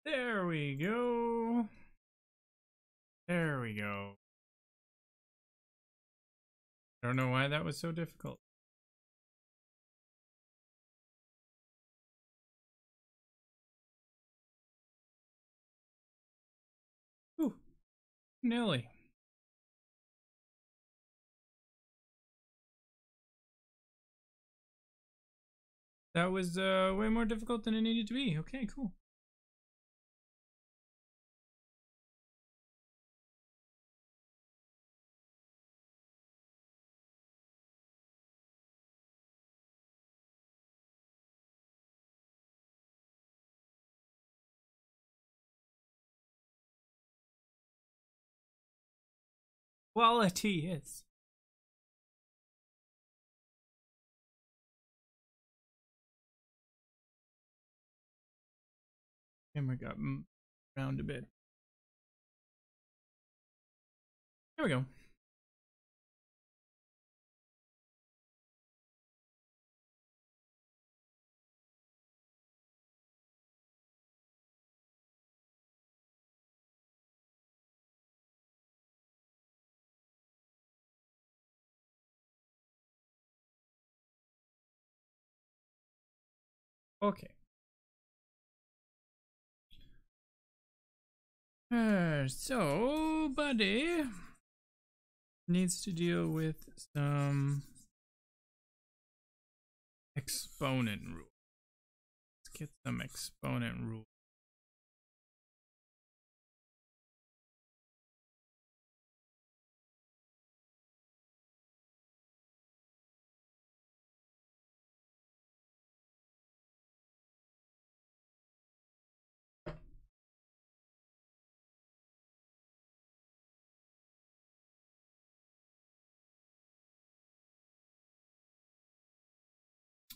There we go. There we go. I don't know why that was so difficult. Ooh, Nelly. That was way more difficult than it needed to be. Okay, cool. Quality is. Camera got around a bit. There we go. Okay. So, buddy needs to deal with some exponent rule. Let's get some exponent rule.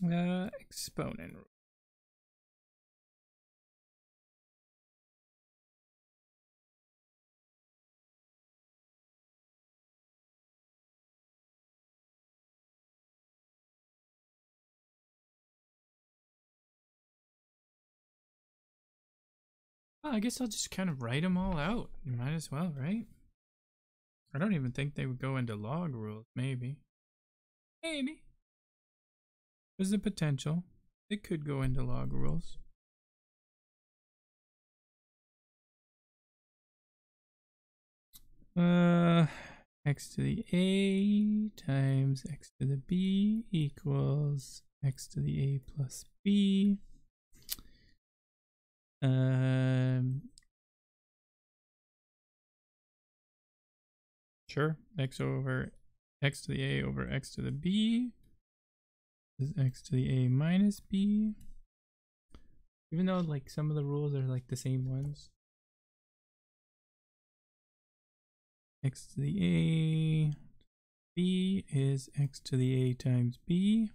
Exponent rule. Well, I guess I'll just kind of write them all out. You might as well, right? I don't even think they would go into log rules. Maybe. Maybe. There's a potential. It could go into log rules. X to the A times X to the B equals X to the A plus B. Sure. X over X to the A over X to the B is X to the A minus B. Even though like some of the rules are like the same ones. X to the A B is X to the A times B.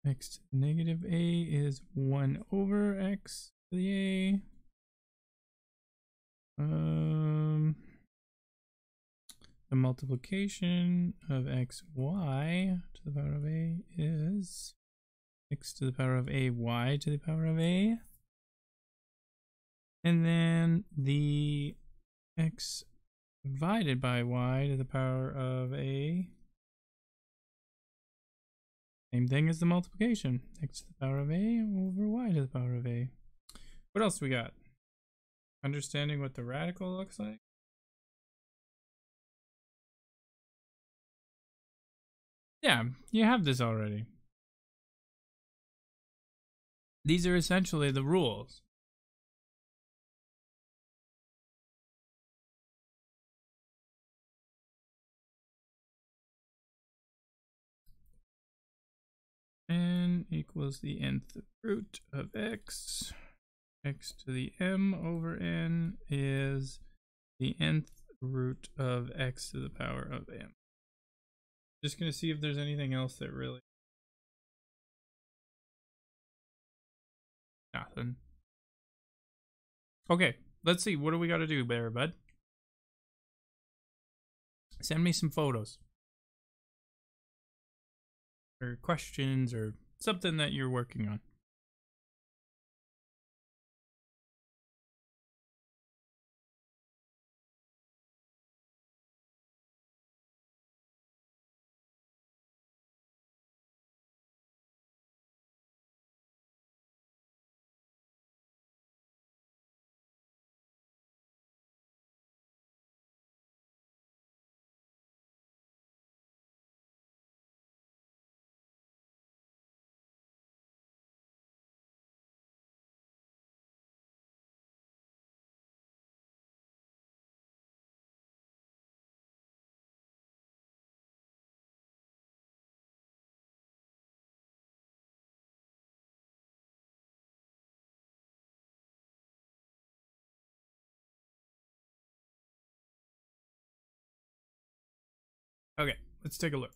X to the negative A is 1 over X to the A. The multiplication of xy to the power of a is x to the power of a y to the power of a. And then the x divided by y to the power of a. Same thing as the multiplication. X to the power of a over y to the power of a. What else we got? Understanding what the radical looks like. Yeah, you have this already. These are essentially the rules. N equals the nth root of x. X to the m over n is the nth root of x to the power of m. Just gonna see if there's anything else that really... Nothing. Okay, let's see. What do we gotta do there, bud? Send me some photos. Or questions or something that you're working on. Okay, let's take a look.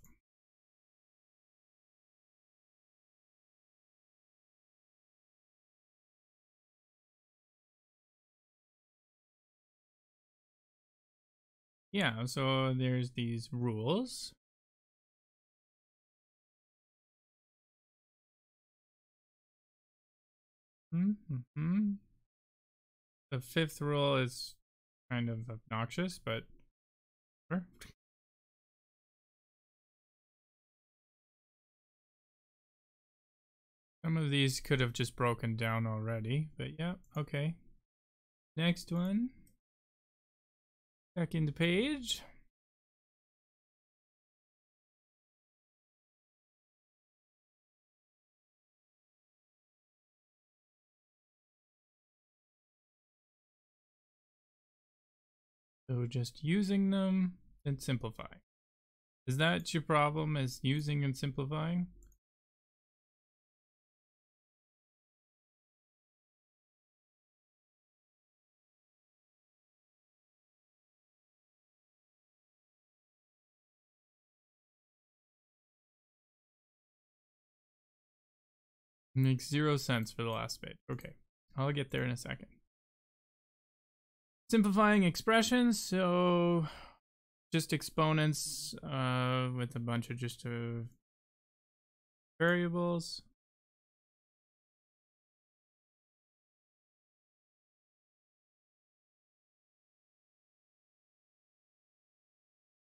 Yeah, so there's these rules. The fifth rule is kind of obnoxious, but sure. Some of these could have just broken down already, but yeah, okay. Next one. Back in the page. So just using them and simplifying. Is that your problem, is using and simplifying? Makes zero sense for the last bit. Okay, I'll get there in a second. Simplifying expressions, so just exponents with a bunch of just variables.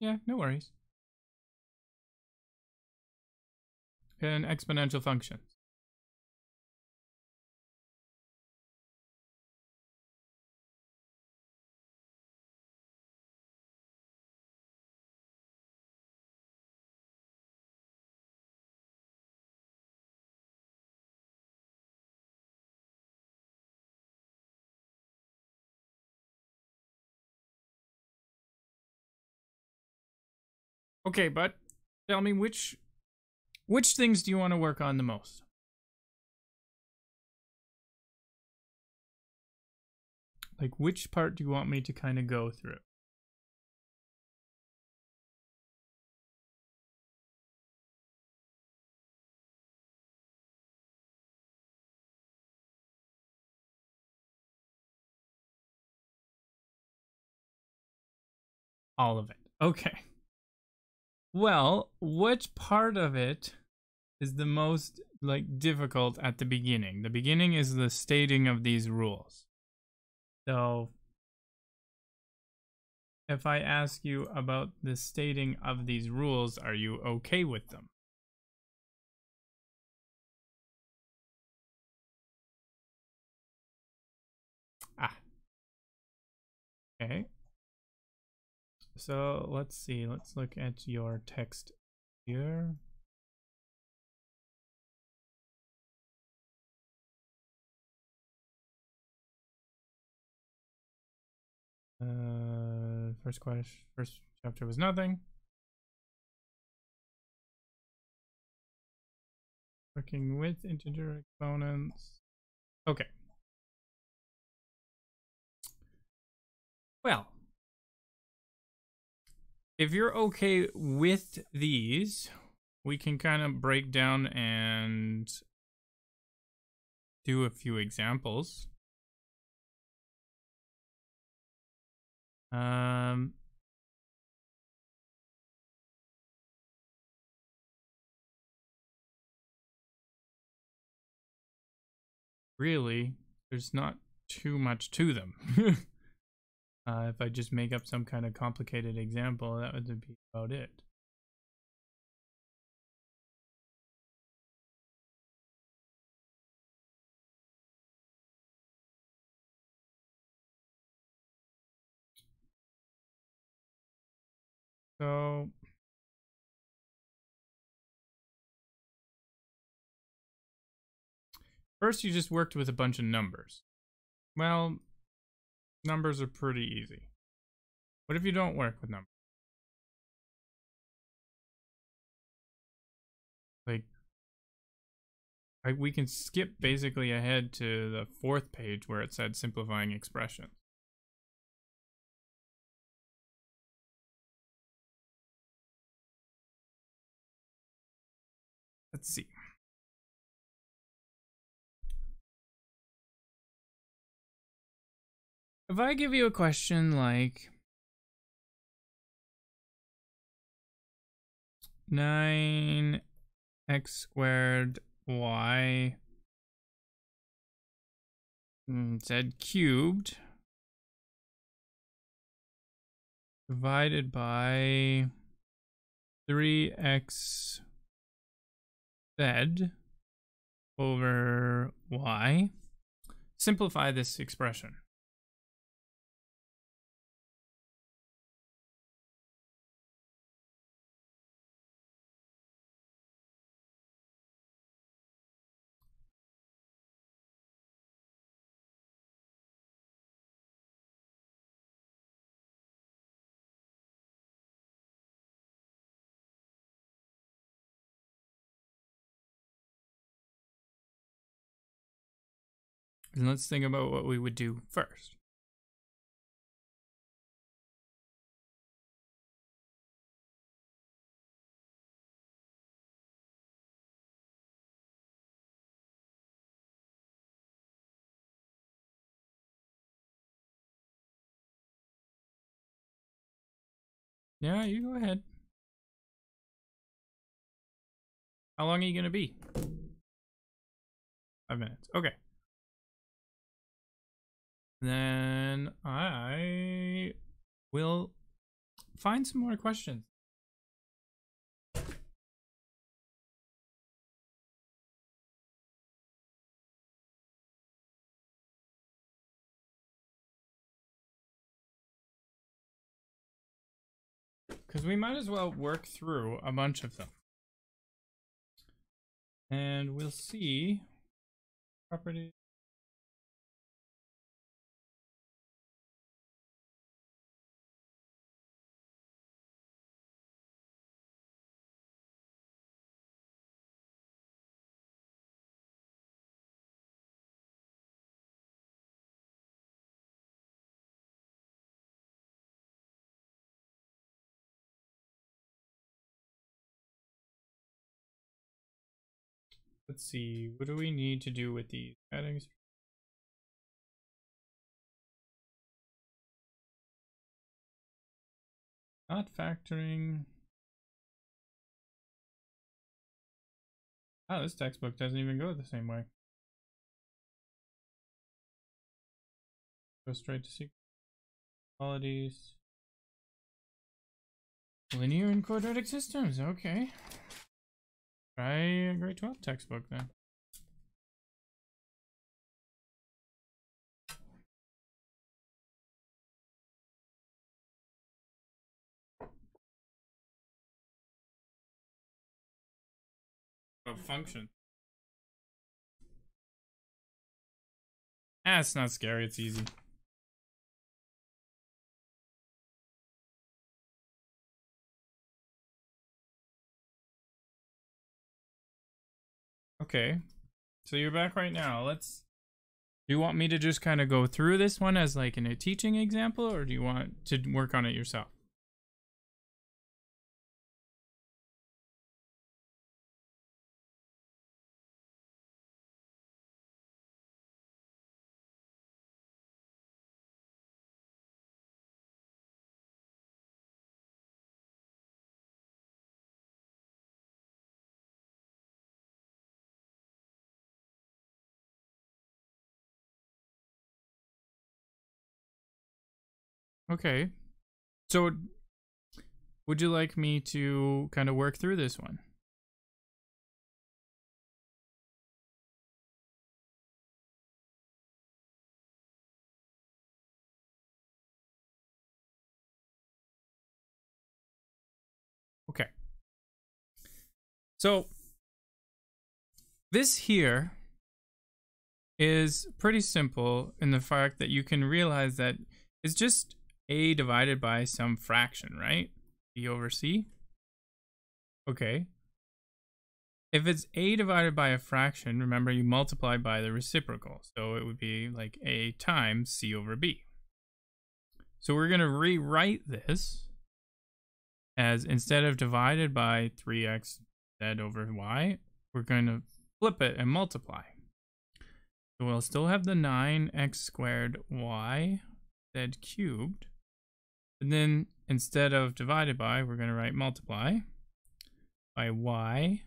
Yeah, no worries. And exponential functions. Okay, but tell me which things do you want to work on the most? Like, which part do you want me to kind of go through? All of it. Okay. Well, which part of it is the most like difficult at the beginning? The beginning is the stating of these rules. So if I ask you about the stating of these rules, are you okay with them? Ah. Okay. So let's see. Let's look at your text here. First chapter was nothing. Working with integer exponents. Okay. Well, if you're okay with these, we can kind of break down and do a few examples. Really, there's not too much to them. If I just make up some kind of complicated example, that would be about it. So first you just worked with a bunch of numbers. Well, numbers are pretty easy. What if you don't work with numbers? Like, we can skip basically ahead to the fourth page where it said simplifying expressions. Let's see. If I give you a question like 9x squared y z cubed divided by 3x z over y, simplify this expression. And let's think about what we would do first. Yeah, you go ahead. How long are you going to be? 5 minutes. Okay. Then I will find some more questions. Because we might as well work through a bunch of them. And we'll see property. Let's see, what do we need to do with these headings? Not factoring. Oh, this textbook doesn't even go the same way. Go straight to sequence qualities. Linear and quadratic systems, okay. Try a grade 12 textbook then. Oh, function. Ah, it's not scary, it's easy. Okay, so you're back right now. Do you want me to just kind of go through this one as like in a teaching example, or do you want to work on it yourself? Okay, so would you like me to kind of work through this one? Okay. So this here is pretty simple in the fact that you can realize that it's just a divided by some fraction, right? B over C. Okay. If it's a divided by a fraction, remember you multiply by the reciprocal. So it would be like a times C over B. So we're going to rewrite this as, instead of divided by 3x z over y, we're going to flip it and multiply. So we'll still have the 9x squared y z cubed. And then instead of divided by, we're going to write multiply by y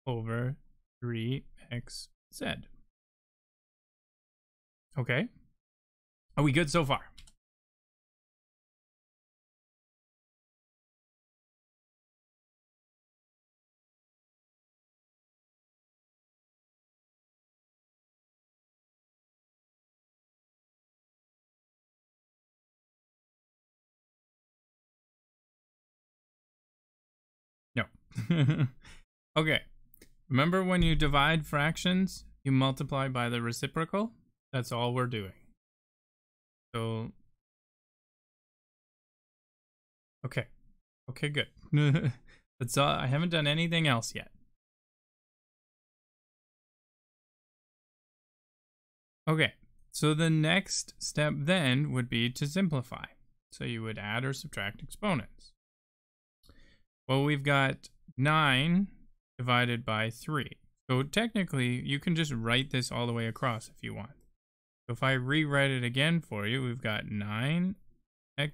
over 3xz. Okay. Are we good so far? No. Okay. Remember when you divide fractions, you multiply by the reciprocal? That's all we're doing. So, okay. Okay, good. That's all. I haven't done anything else yet. Okay. So the next step then would be to simplify. So you would add or subtract exponents. Well, we've got 9 divided by 3. So technically, you can just write this all the way across if you want. So if I rewrite it again for you, we've got 9x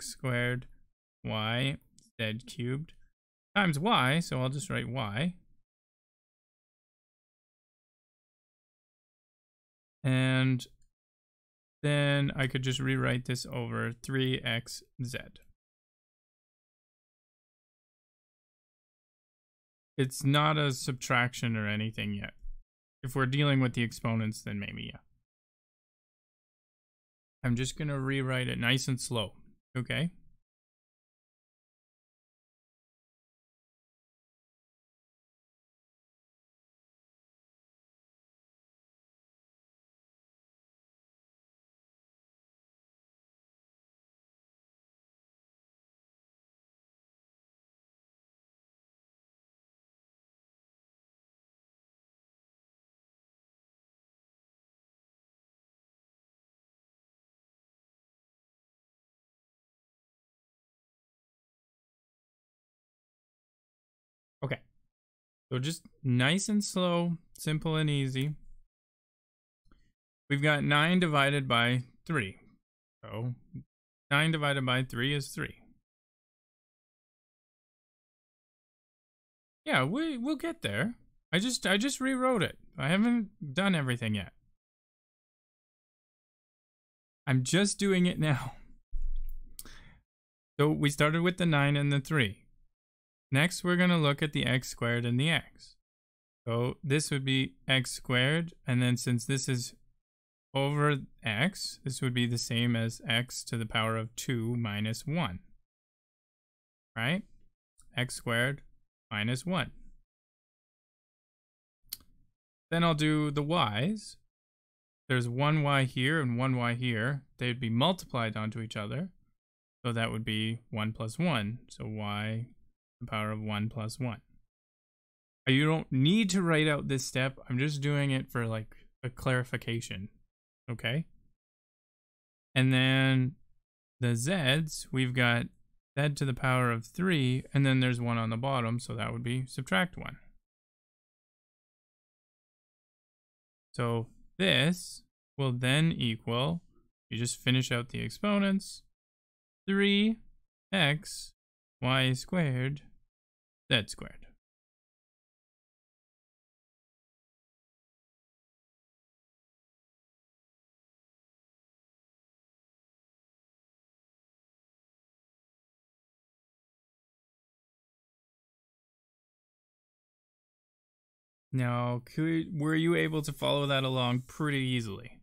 squared y z cubed times y, so I'll just write y. And then I could just rewrite this over 3xz. It's not a subtraction or anything yet. If we're dealing with the exponents, then maybe, yeah. I'm just going to rewrite it nice and slow, okay? Okay, so just nice and slow, simple and easy. We've got 9 divided by 3. So 9 divided by 3 is 3. Yeah, we'll get there. I just rewrote it. I haven't done everything yet. I'm just doing it now. So we started with the 9 and the 3. Next, we're going to look at the x squared and the x. So this would be x squared, and then since this is over x, this would be the same as x to the power of 2 minus 1. Right? X squared minus 1. Then I'll do the y's. There's one y here and one y here. They'd be multiplied onto each other. So that would be 1 plus 1. So y to the power of 1 plus 1. You don't need to write out this step. I'm just doing it for like a clarification. Okay? And then the z's, we've got z to the power of 3, and then there's 1 on the bottom, so that would be subtract 1. So this will then equal, you just finish out the exponents, 3x y squared z squared. Now, were you able to follow that along pretty easily?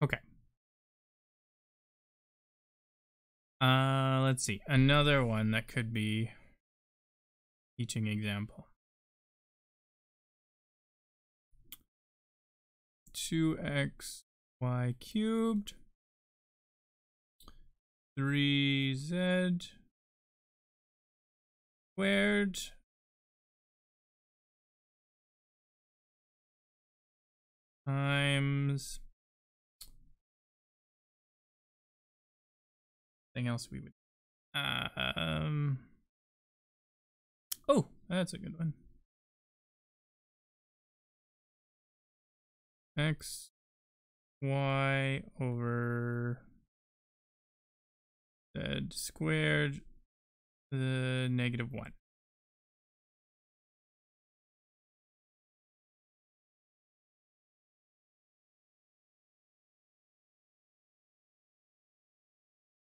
Okay. Let's see. Another one that could be teaching example. 2x y cubed 3z squared times something else we would. Oh, that's a good one. X, Y over Z squared, the -1.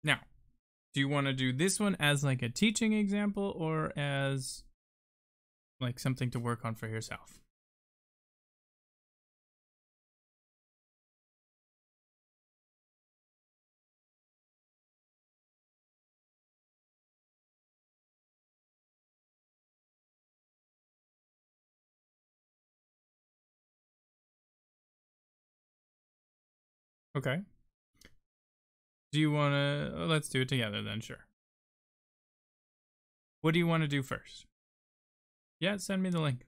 Now, do you want to do this one as like a teaching example or as like something to work on for yourself? Okay. Do you want to, let's do it together then, sure. What do you want to do first? Yeah, send me the link.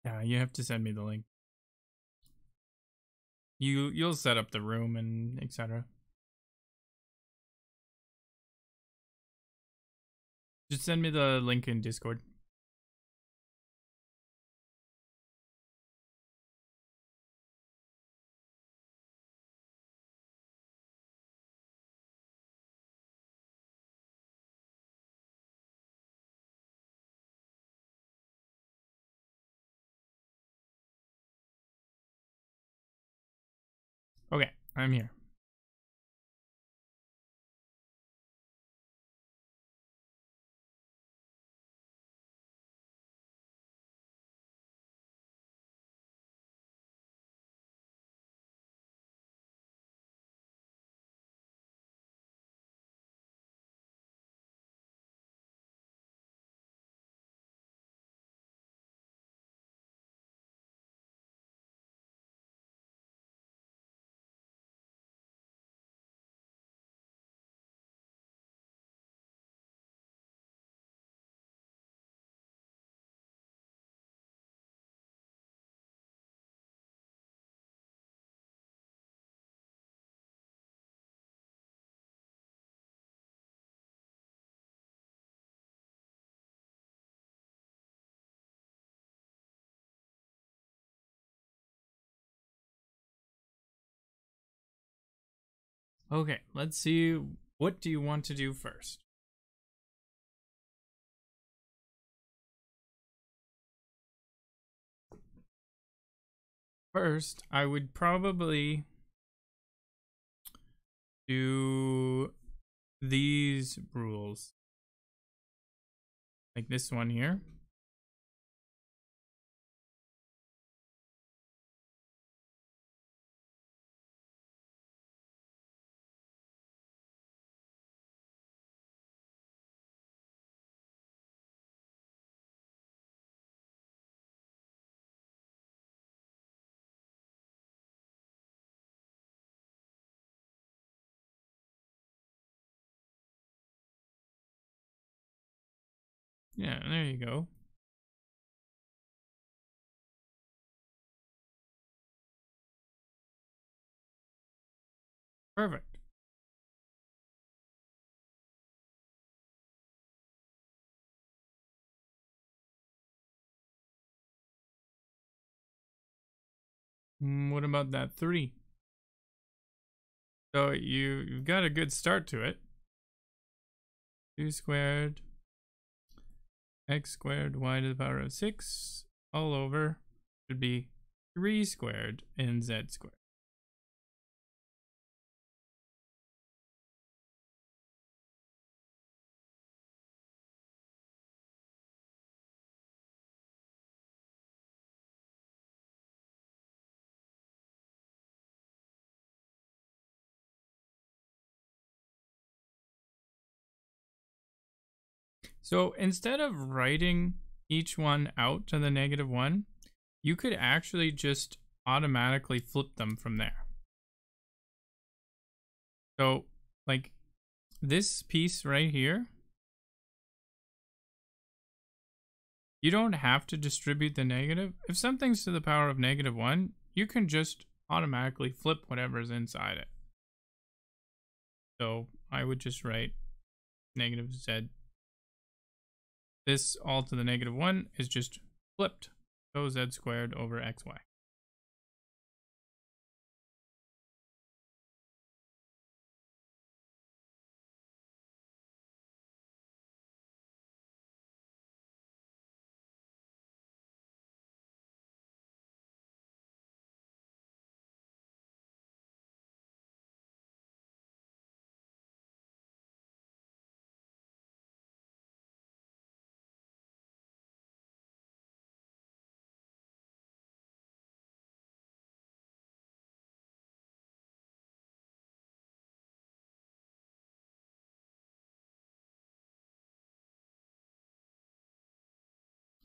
Yeah, you have to send me the link. You'll set up the room and etc. Just send me the link in Discord. Okay, I'm here. Okay, let's see. What do you want to do first? First, I would probably do these rules. Like this one here. Yeah, there you go. Perfect. What about that 3? So you've got a good start to it. 2 squared x squared y to the power of 6 all over should be 3 squared and z squared. So instead of writing each one out to the -1, you could actually just automatically flip them from there. So like this piece right here, you don't have to distribute the negative. If something's to the power of -1, you can just automatically flip whatever's inside it. So I would just write -z. This all to the -1 is just flipped. So z squared over xy.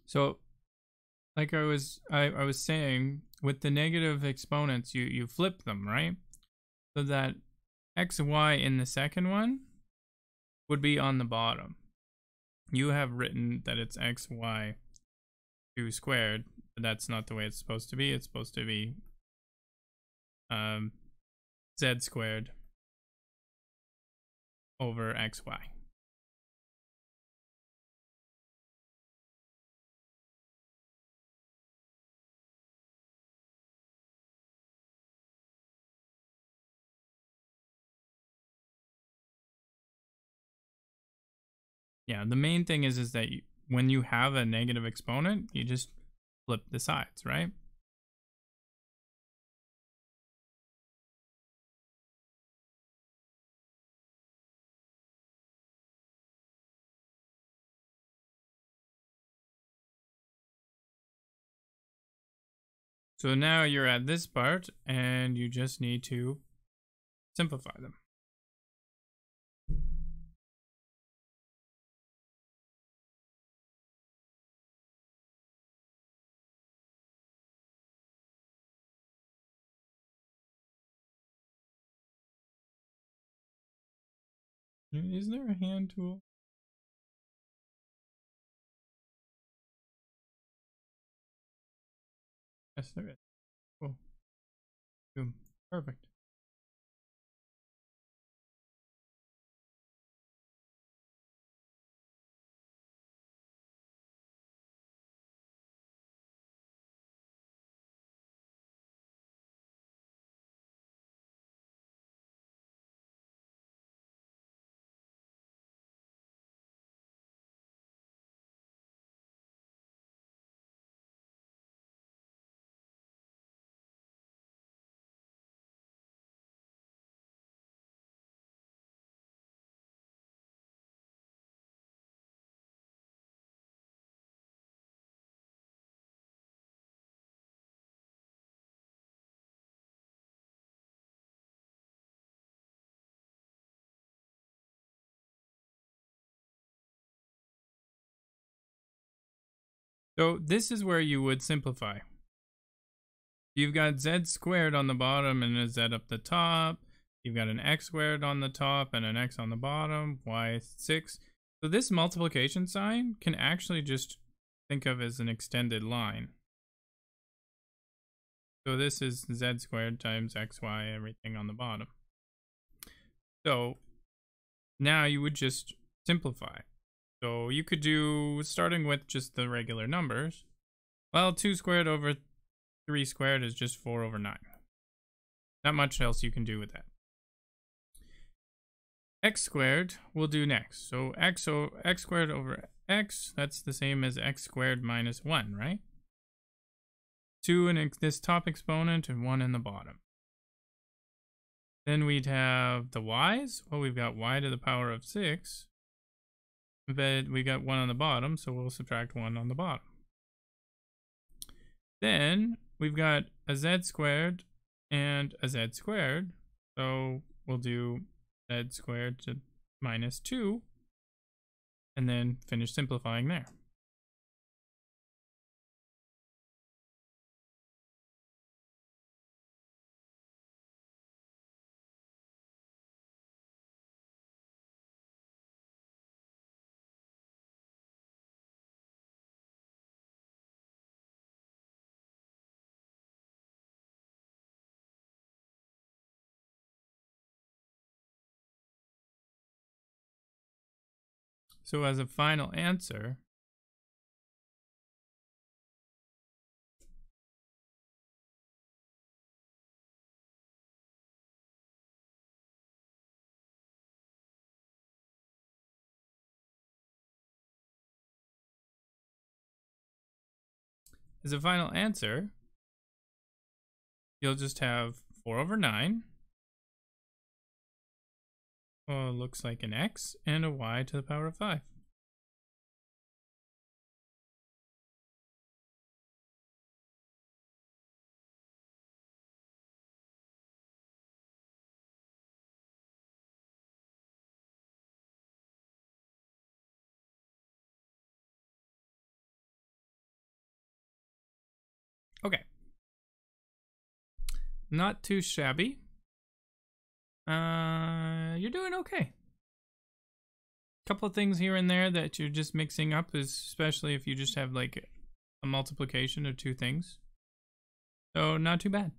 So like I was saying, with the negative exponents, you flip them, right? So that xy in the second one would be on the bottom. You have written that it's xy 2 squared, but that's not the way it's supposed to be. It's supposed to be z squared over xy. Yeah, the main thing is that when you have a negative exponent, you just flip the sides, right? So now you're at this part, and you just need to simplify them. Is there a hand tool? Yes, there is. Cool. Boom. Perfect. So this is where you would simplify. You've got z squared on the bottom and a z up the top. You've got an x squared on the top and an x on the bottom, y 6. So this multiplication sign can actually just think of as an extended line. So this is z squared times xy, everything on the bottom. So now you would just simplify. So you could do, starting with just the regular numbers, well, 2 squared over 3 squared is just 4 over 9. Not much else you can do with that. X squared we'll do next. So x squared over x, that's the same as x squared minus 1, right? 2 in this top exponent and 1 in the bottom. Then we'd have the y's. Well, we've got y to the power of 6. But we got 1 on the bottom, so we'll subtract 1 on the bottom. Then we've got a z squared and a z squared. So we'll do z squared to minus 2. And then finish simplifying there. So as a final answer, you'll just have 4 over 9. Oh, looks like an x and a y to the power of 5. Okay. Not too shabby. You're doing okay. Couple of things here and there that you're just mixing up, especially if you just have like a multiplication of 2 things. So not too bad.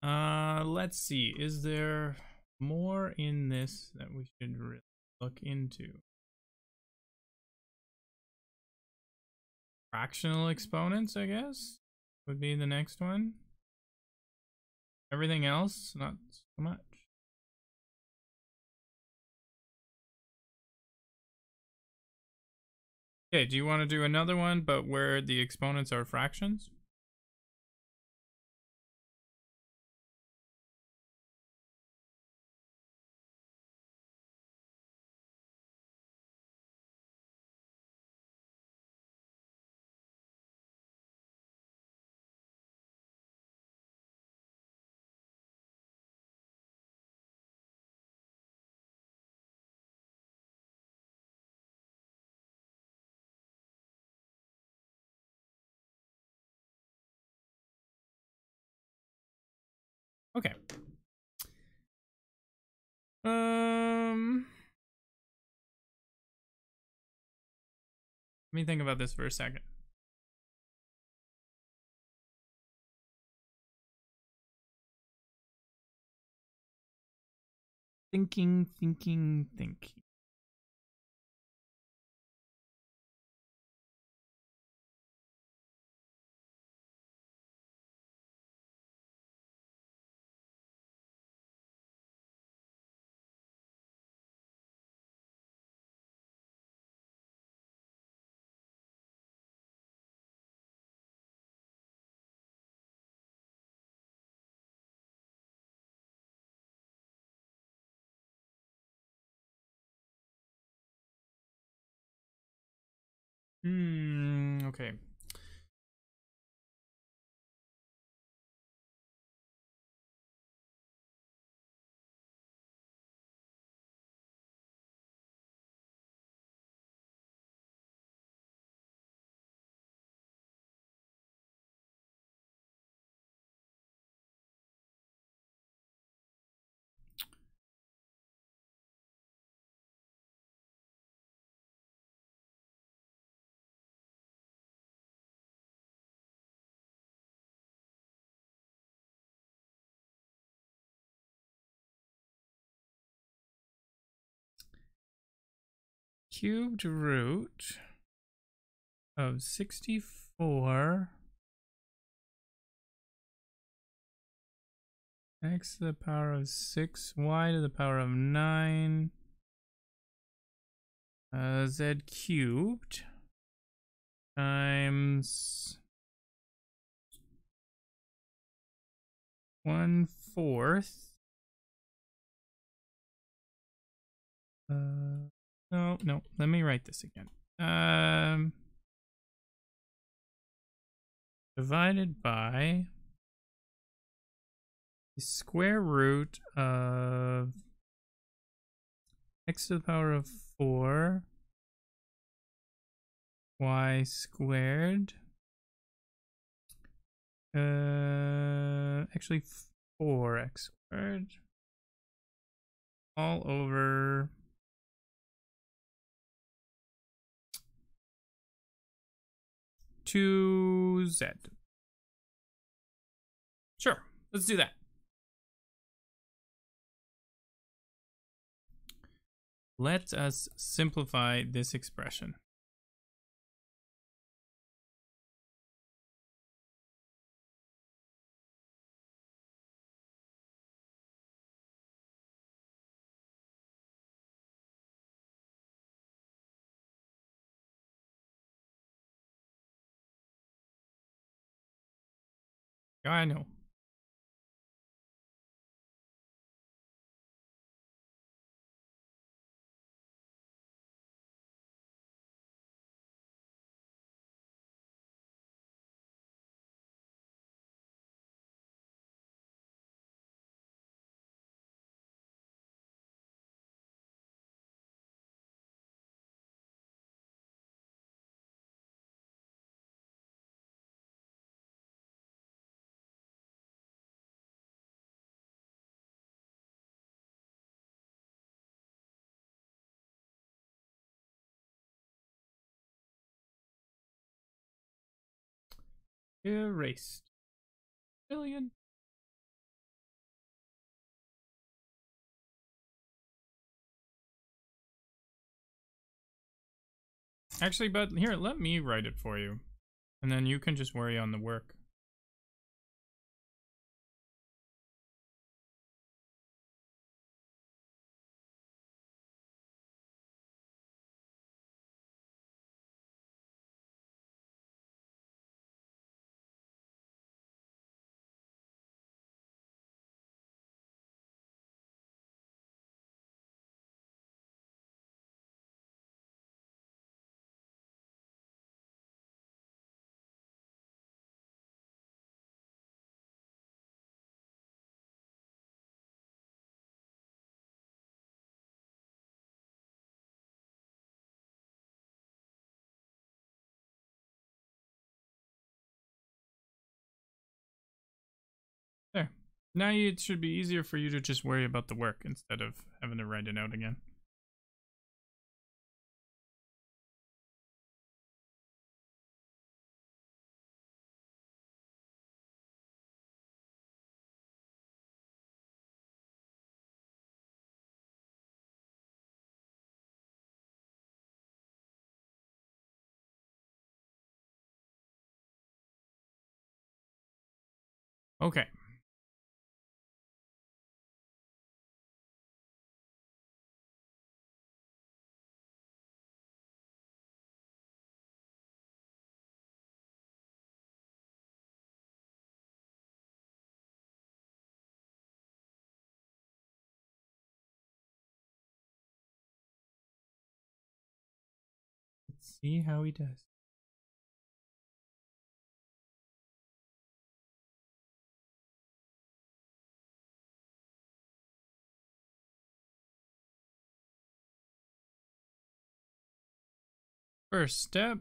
Let's see. Is there more in this that we should really look into? Fractional exponents, I guess, would be the next one. Everything else, not so much. Okay, do you want to do another one, but where the exponents are fractions? Okay. Let me think about this for a second. Thinking. Okay. Cubed root of 64 x to the power of 6 y to the power of 9 z cubed times 1/4 no, let me write this again. Divided by the square root of x to the power of 4 y squared. Actually 4x squared all over 2z. Sure, let's do that. let us simplify this expression. I know. Erased. Billion. Actually, but here, let me write it for you. And then you can just worry on the work. There. Now it should be easier for you to just worry about the work instead of having to write it out again. Okay. Let's see how he does. First step.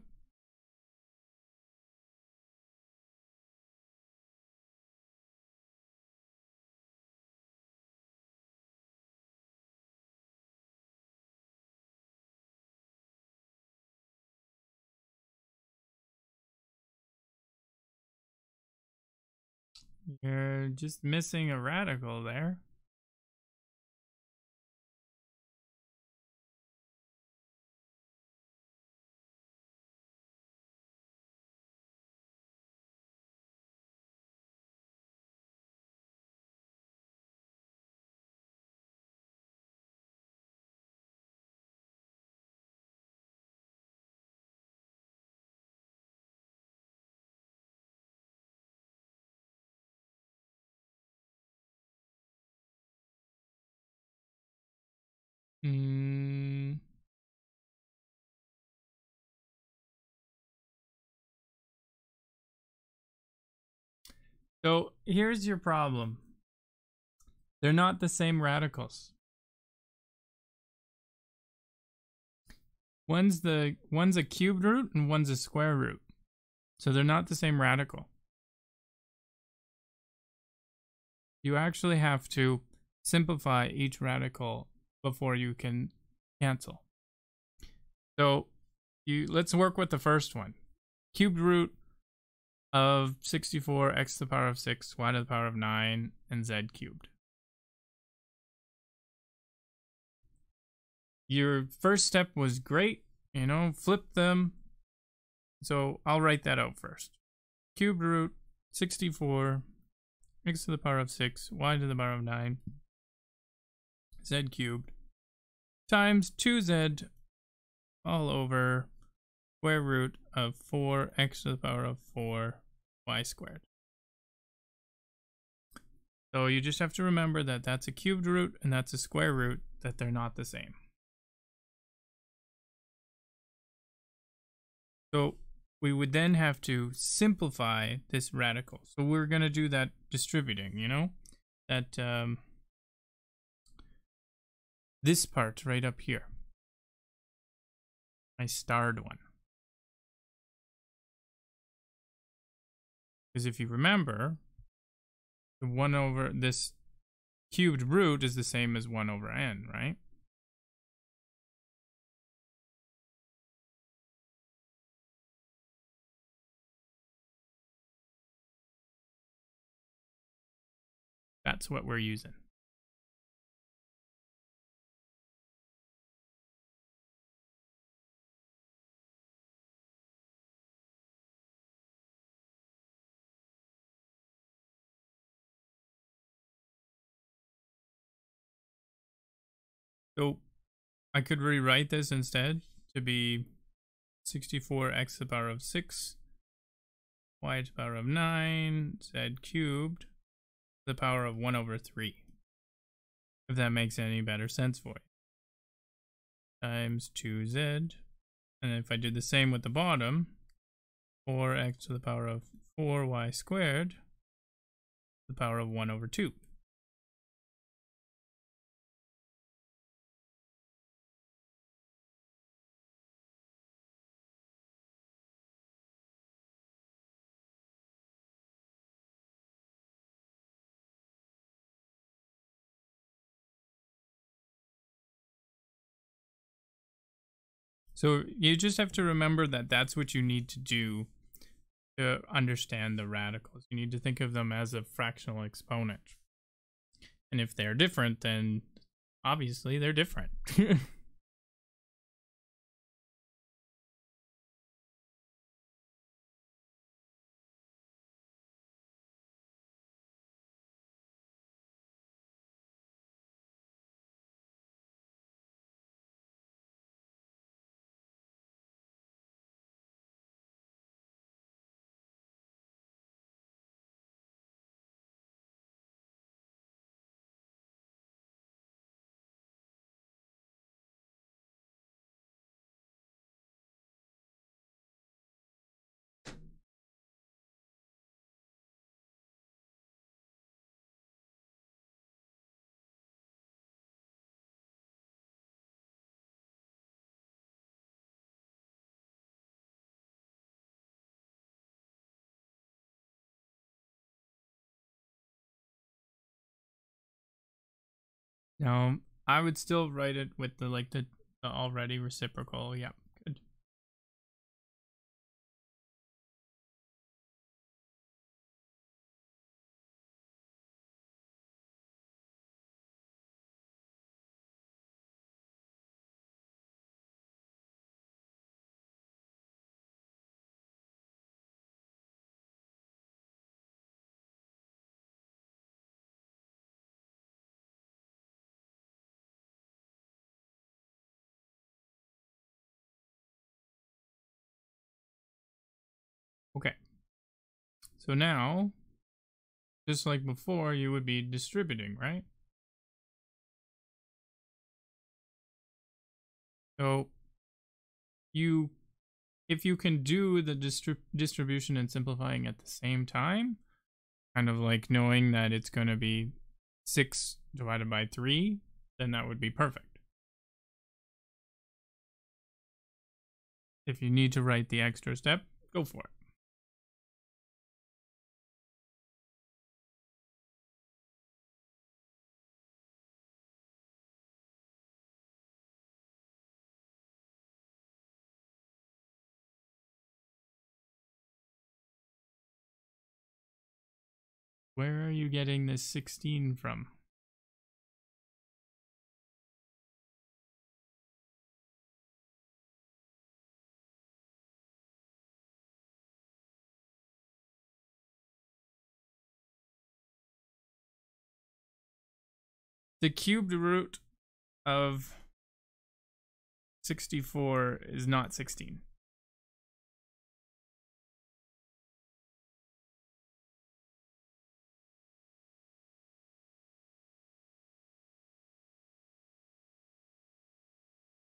You're just missing a radical there. So here's your problem. They're not the same radicals. One's a cubed root and one's a square root. So they're not the same radical. You actually have to simplify each radical before you can cancel. So let's work with the first one. Cubed root of 64, x to the power of 6, y to the power of 9, and z cubed. your first step was great, you know, flip them. So I'll write that out first. Cube root 64, x to the power of 6, y to the power of 9, z cubed, times 2z all over square root of 4, x to the power of 4, y squared. So you just have to remember that that's a cubed root and that's a square root, that they're not the same. So we would then have to simplify this radical. So we're going to do that distributing, you know, that this part right up here. I starred one. Because if you remember, the 1 over this cubed root is the same as 1 over n, right? That's what we're using. So I could rewrite this instead to be 64x to the power of 6, y to the power of 9, z cubed to the power of 1 over 3. If that makes any better sense for you. Times 2z. And if I do the same with the bottom, 4x to the power of 4y squared to the power of 1 over 2. So you just have to remember that that's what you need to do to understand the radicals. You need to think of them as a fractional exponent. And if they're different, then obviously they're different. Now, I would still write it with the the already reciprocal. Yeah, good. Okay. So now, just like before, you would be distributing, right? So if you can do the distribution and simplifying at the same time, kind of like knowing that it's going to be 6 divided by 3, then that would be perfect. If you need to write the extra step, go for it. Where are you getting this 16 from? The cubed root of 64 is not 16.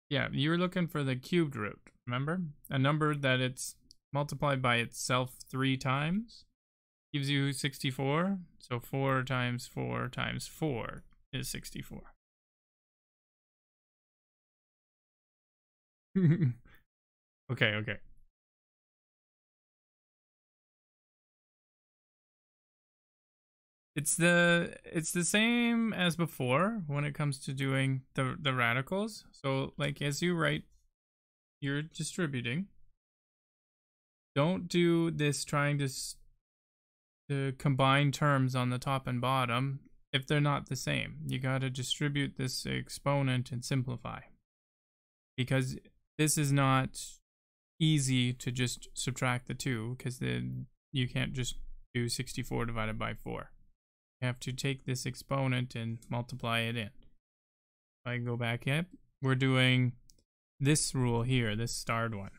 Yeah, you were looking for the cubed root, remember? A number that it's multiplied by itself 3 times gives you 64. So 4 times 4 times 4 is 64. Okay. It's the same as before when it comes to doing the radicals. So like as you write, you're distributing. Don't do this trying to combine terms on the top and bottom if they're not the same. You got to distribute this exponent and simplify. Because this is not easy to just subtract the 2, because then you can't just do 64 divided by 4. You have to take this exponent and multiply it in. If I go back up, we're doing this rule here, this starred one.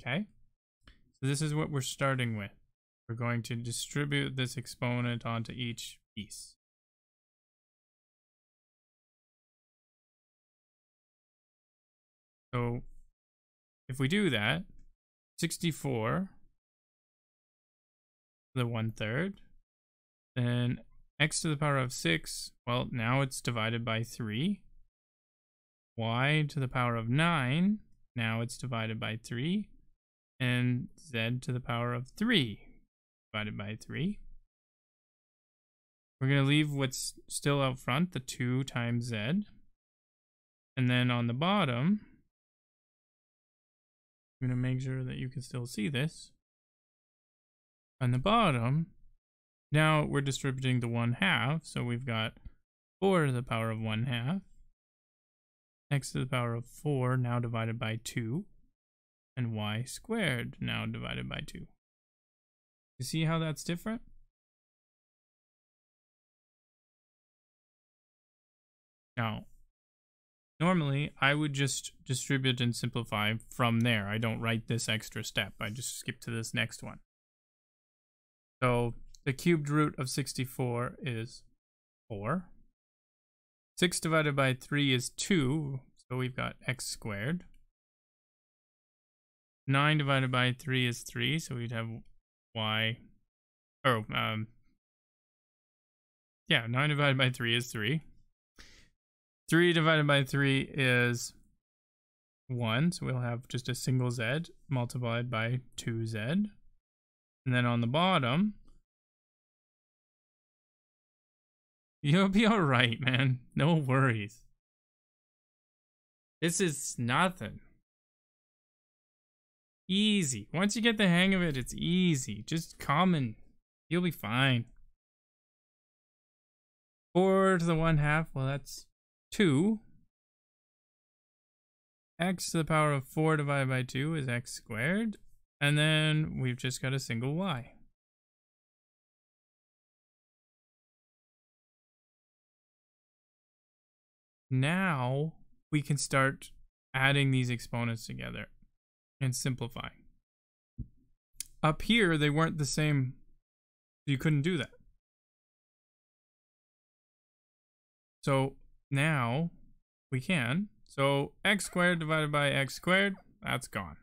Okay, so this is what we're starting with. We're going to distribute this exponent onto each piece. So if we do that, 64 to the 1/3, then x to the power of 6, well, now it's divided by 3. Y to the power of 9, now it's divided by 3. And z to the power of 3 divided by 3. We're going to leave what's still out front, the 2 times z. And then on the bottom, I'm going to make sure that you can still see this. On the bottom, now we're distributing the 1/2, so we've got 4 to the power of 1/2. X to the power of 4 now divided by 2. And y squared now divided by 2. You see how that's different? Now, normally I would just distribute and simplify from there. I don't write this extra step. I just skip to this next one. So the cubed root of 64 is 4. 6 divided by 3 is 2, so we've got x squared. 9 divided by 3 is 3, so we'd have y, 9 divided by 3 is 3. 3 divided by 3 is 1, so we'll have just a single z multiplied by 2z. And then on the bottom, you'll be alright, man. No worries. This is nothing. Easy. Once you get the hang of it, it's easy. Just come. You'll be fine. 4 to the 1/2, well, that's 2. X to the power of 4 divided by 2 is x squared. And then we've just got a single y. Now we can start adding these exponents together and simplifying. Up here, they weren't the same. You couldn't do that. So now we can. So x squared divided by x squared, that's gone.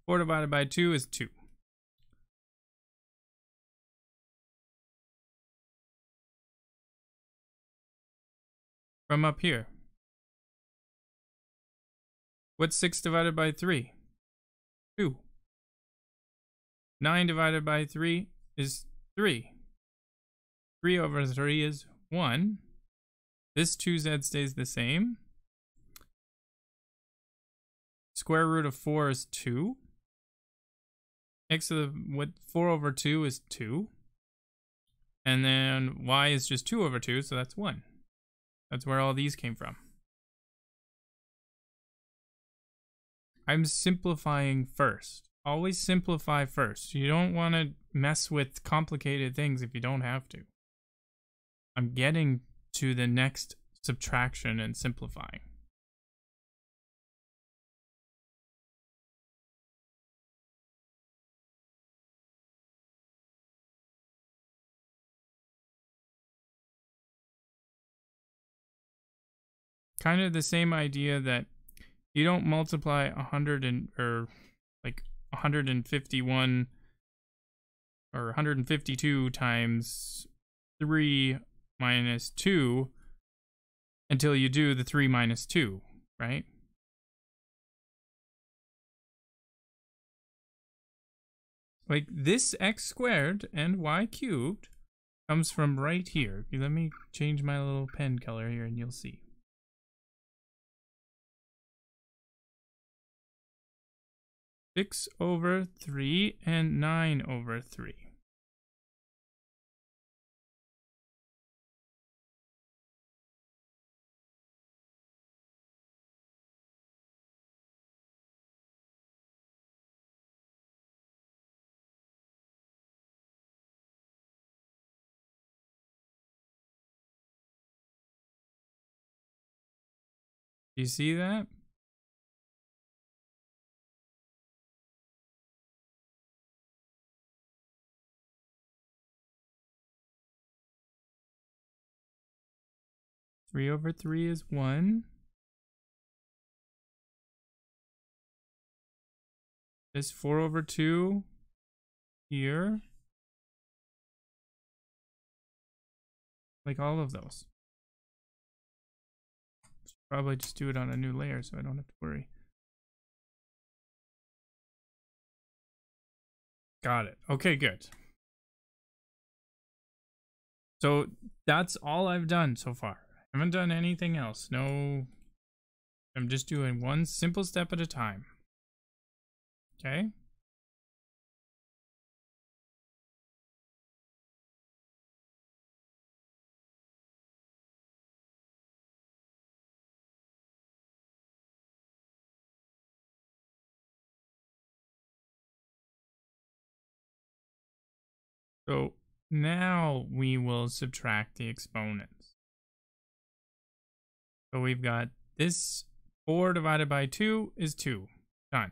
4 divided by 2 is 2. From up here, what's 6 divided by 3? 2. 9 divided by 3 is 3. 3 over 3 is 1. This 2z stays the same. Square root of 4 is 2. X to the 4 over 2 is 2. And then y is just 2 over 2, so that's 1. That's where all these came from. I'm simplifying first. always simplify first. You don't want to mess with complicated things if you don't have to. I'm getting to the next subtraction and simplifying. Kind of the same idea that you don't multiply 151 or 152 times 3 minus 2 until you do the 3 minus 2, right? Like this x squared and y cubed comes from right here. Let me change my little pen color here and you'll see. Six over 3 and 9 over 3. Do you see that? Three over 3 is 1. This 4 over 2 here. Like all of those. Should probably just do it on a new layer so I don't have to worry. Got it. Okay, good. So that's all I've done so far. I haven't done anything else. No, I'm just doing one simple step at a time. Okay. So now we will subtract the exponents. So we've got this 4 divided by 2 is 2. Done.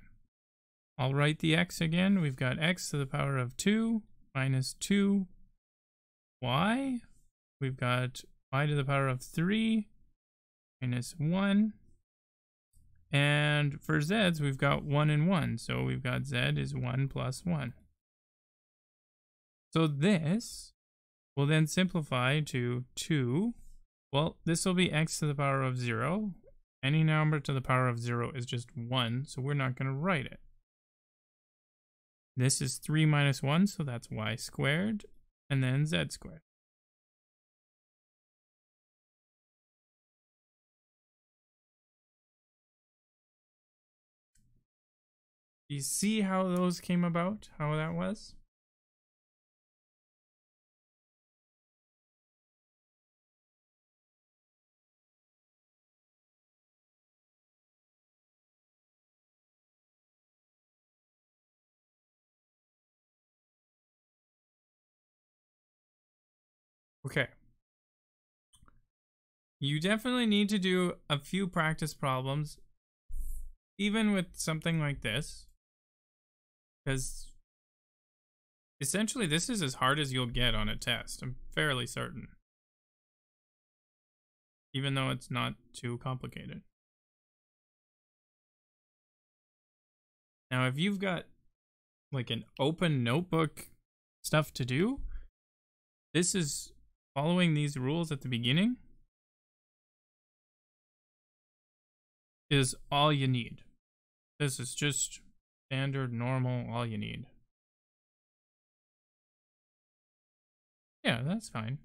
I'll write the x again. We've got x to the power of 2 minus 2y. We've got y to the power of 3 minus 1. And for z's, we've got 1 and 1. So we've got z is 1 plus 1. So this will then simplify to 2. Well, this will be x to the power of 0. Any number to the power of 0 is just 1, so we're not going to write it. This is 3 minus 1, so that's y squared, and then z squared. Do you see how those came about? How that was? Okay. You definitely need to do a few practice problems, even with something like this, because essentially this is as hard as you'll get on a test. I'm fairly certain, even though it's not too complicated. Now, if you've got like an open notebook stuff to do, this is following these rules at the beginning is all you need. This is just standard, normal, all you need. Yeah, that's fine.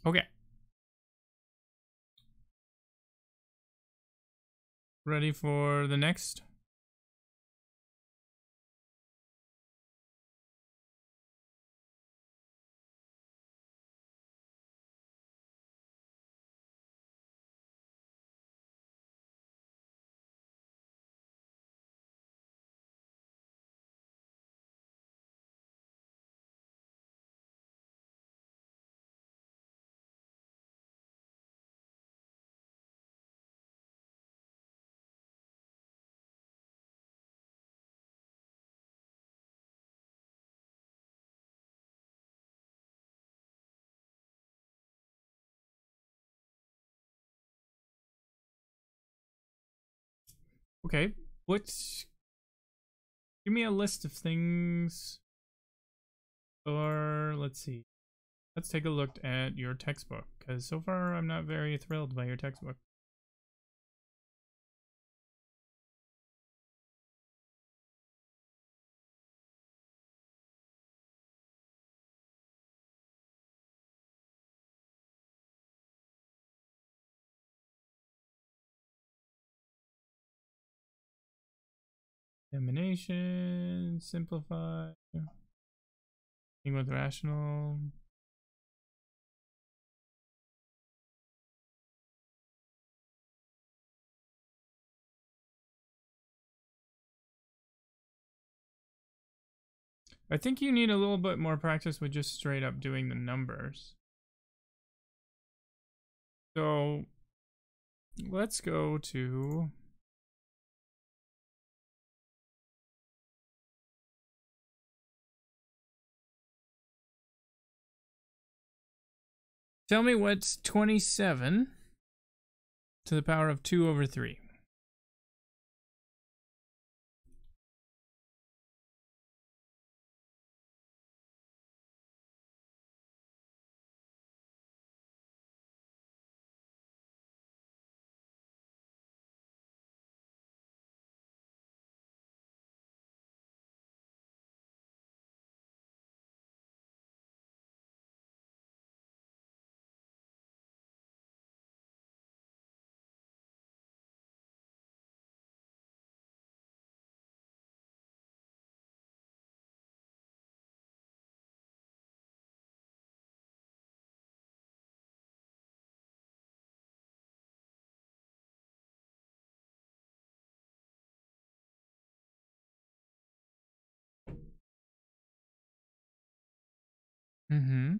Okay. Ready for the next? Okay, give me a list of things, or let's see. Let's take a look at your textbook, because so far I'm not very thrilled by your textbook. Elimination, simplify, thing with rational. I think you need a little bit more practice with just straight up doing the numbers. So let's go to tell me what's 27 to the power of 2 over 3. Mm-hmm.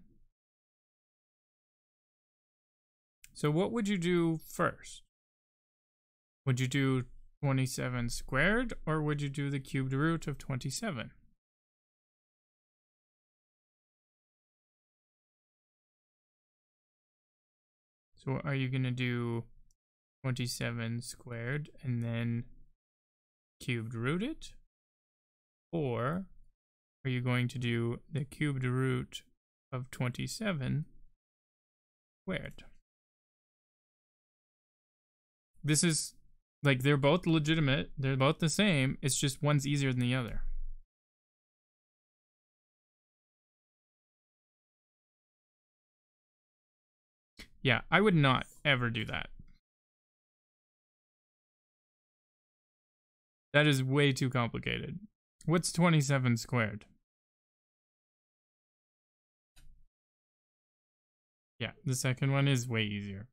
So what would you do first? Would you do 27 squared, or would you do the cubed root of 27? So are you going to do 27 squared and then cubed root it? Or are you going to do the cubed root of 27 squared? This is, like, they're both legitimate. They're both the same. It's just one's easier than the other. Yeah, I would not ever do that. That is way too complicated. What's 27 squared? Yeah, the second one is way easier.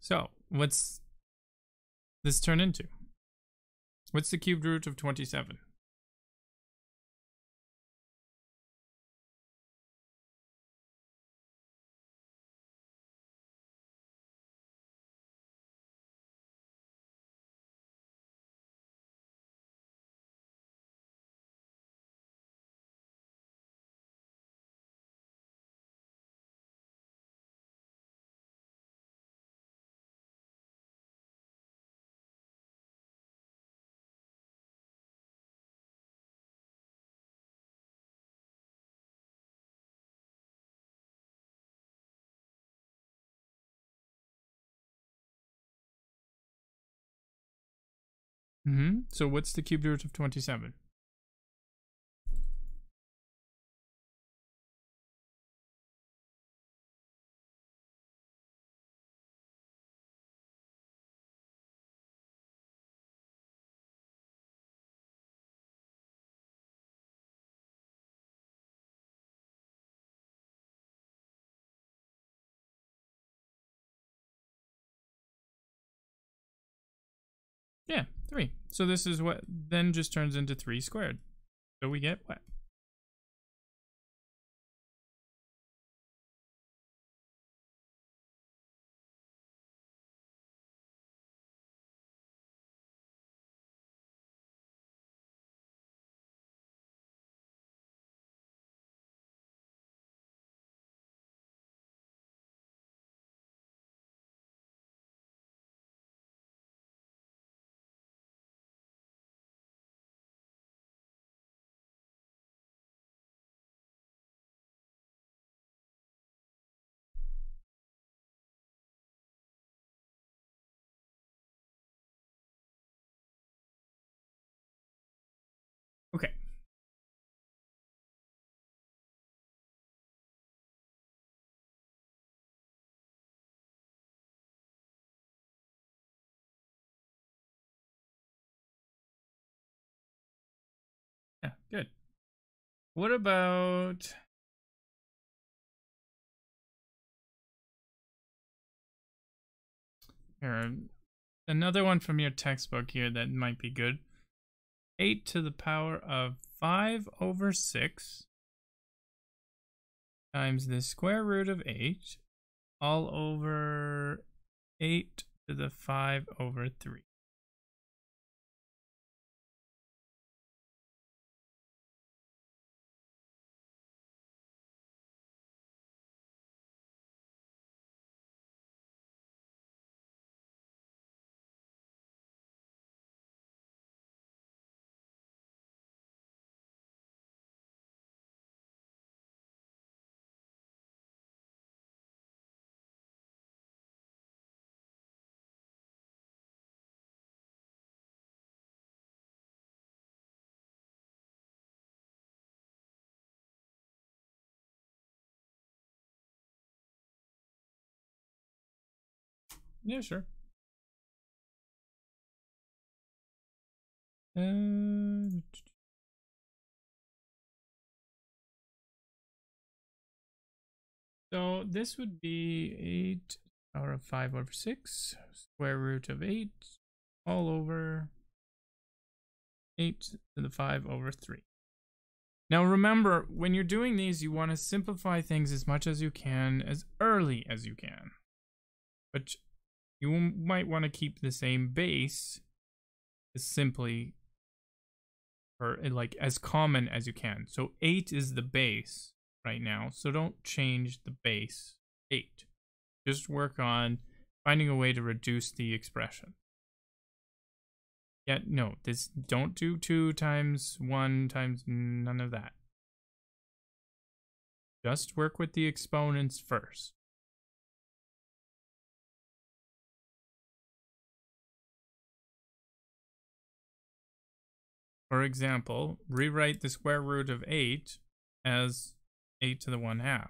So, what's this turn into? What's the cubed root of 27? Mm-hmm. So what's the cubed root of 27? Yeah, 3. So this is what then just turns into 3 squared. So we get what? good. What about... Here, another one from your textbook here that might be good. 8 to the power of 5 over 6 times the square root of 8 all over 8 to the 5 over 3. Yeah, sure. So this would be 8 power of 5 over 6, square root of 8, all over 8 to the 5 over 3. Now remember, when you're doing these, you want to simplify things as much as you can, as early as you can. But you might want to keep the same base as simply, or like as common as you can. So 8 is the base right now, so don't change the base 8. Just work on finding a way to reduce the expression. Yeah, no, this don't do 2 times 1 times none of that. Just work with the exponents first. For example, rewrite the square root of 8 as 8 to the 1/2.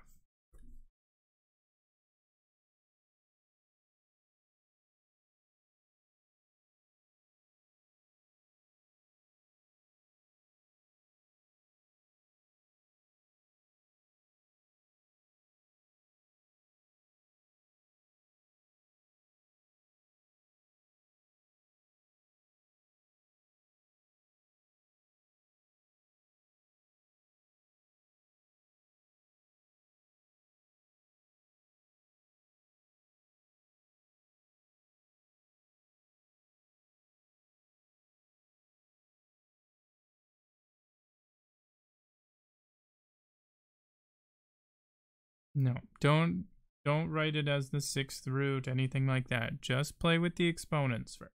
No, don't write it as the 6th root, anything like that. Just play with the exponents first.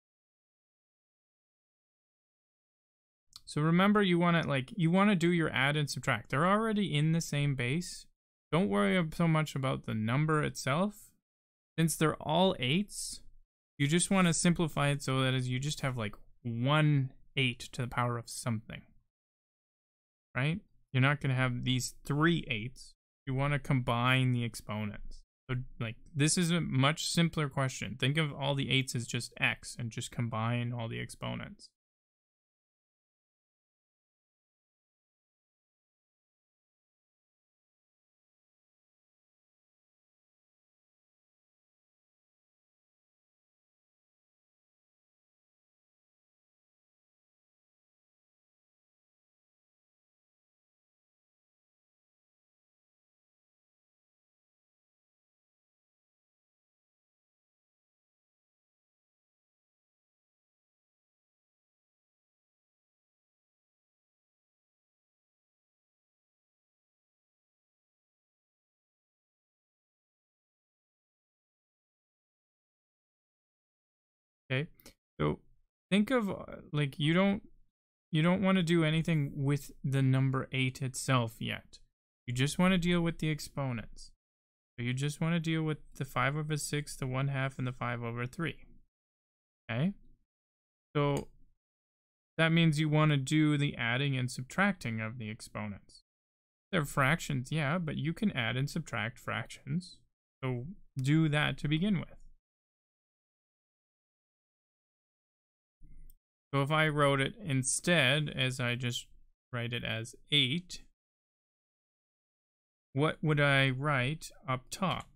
So remember, you want to do your add and subtract. They're already in the same base. Don't worry so much about the number itself. Since they're all 8s, you just want to simplify it so that you just have like 1 8 to the power of something. Right? You're not going to have these 3 8s. You want to combine the exponents. So like this is a much simpler question. Think of all the 8s as just x and just combine all the exponents. Okay, so think of like you don't want to do anything with the number 8 itself yet. You just want to deal with the exponents. So you just want to deal with the 5 over 6, the 1/2, and the 5 over 3. Okay, so that means you want to do the adding and subtracting of the exponents. They're fractions, yeah, but you can add and subtract fractions. So do that to begin with. So if I wrote it instead, as I just write it as 8, what would I write up top?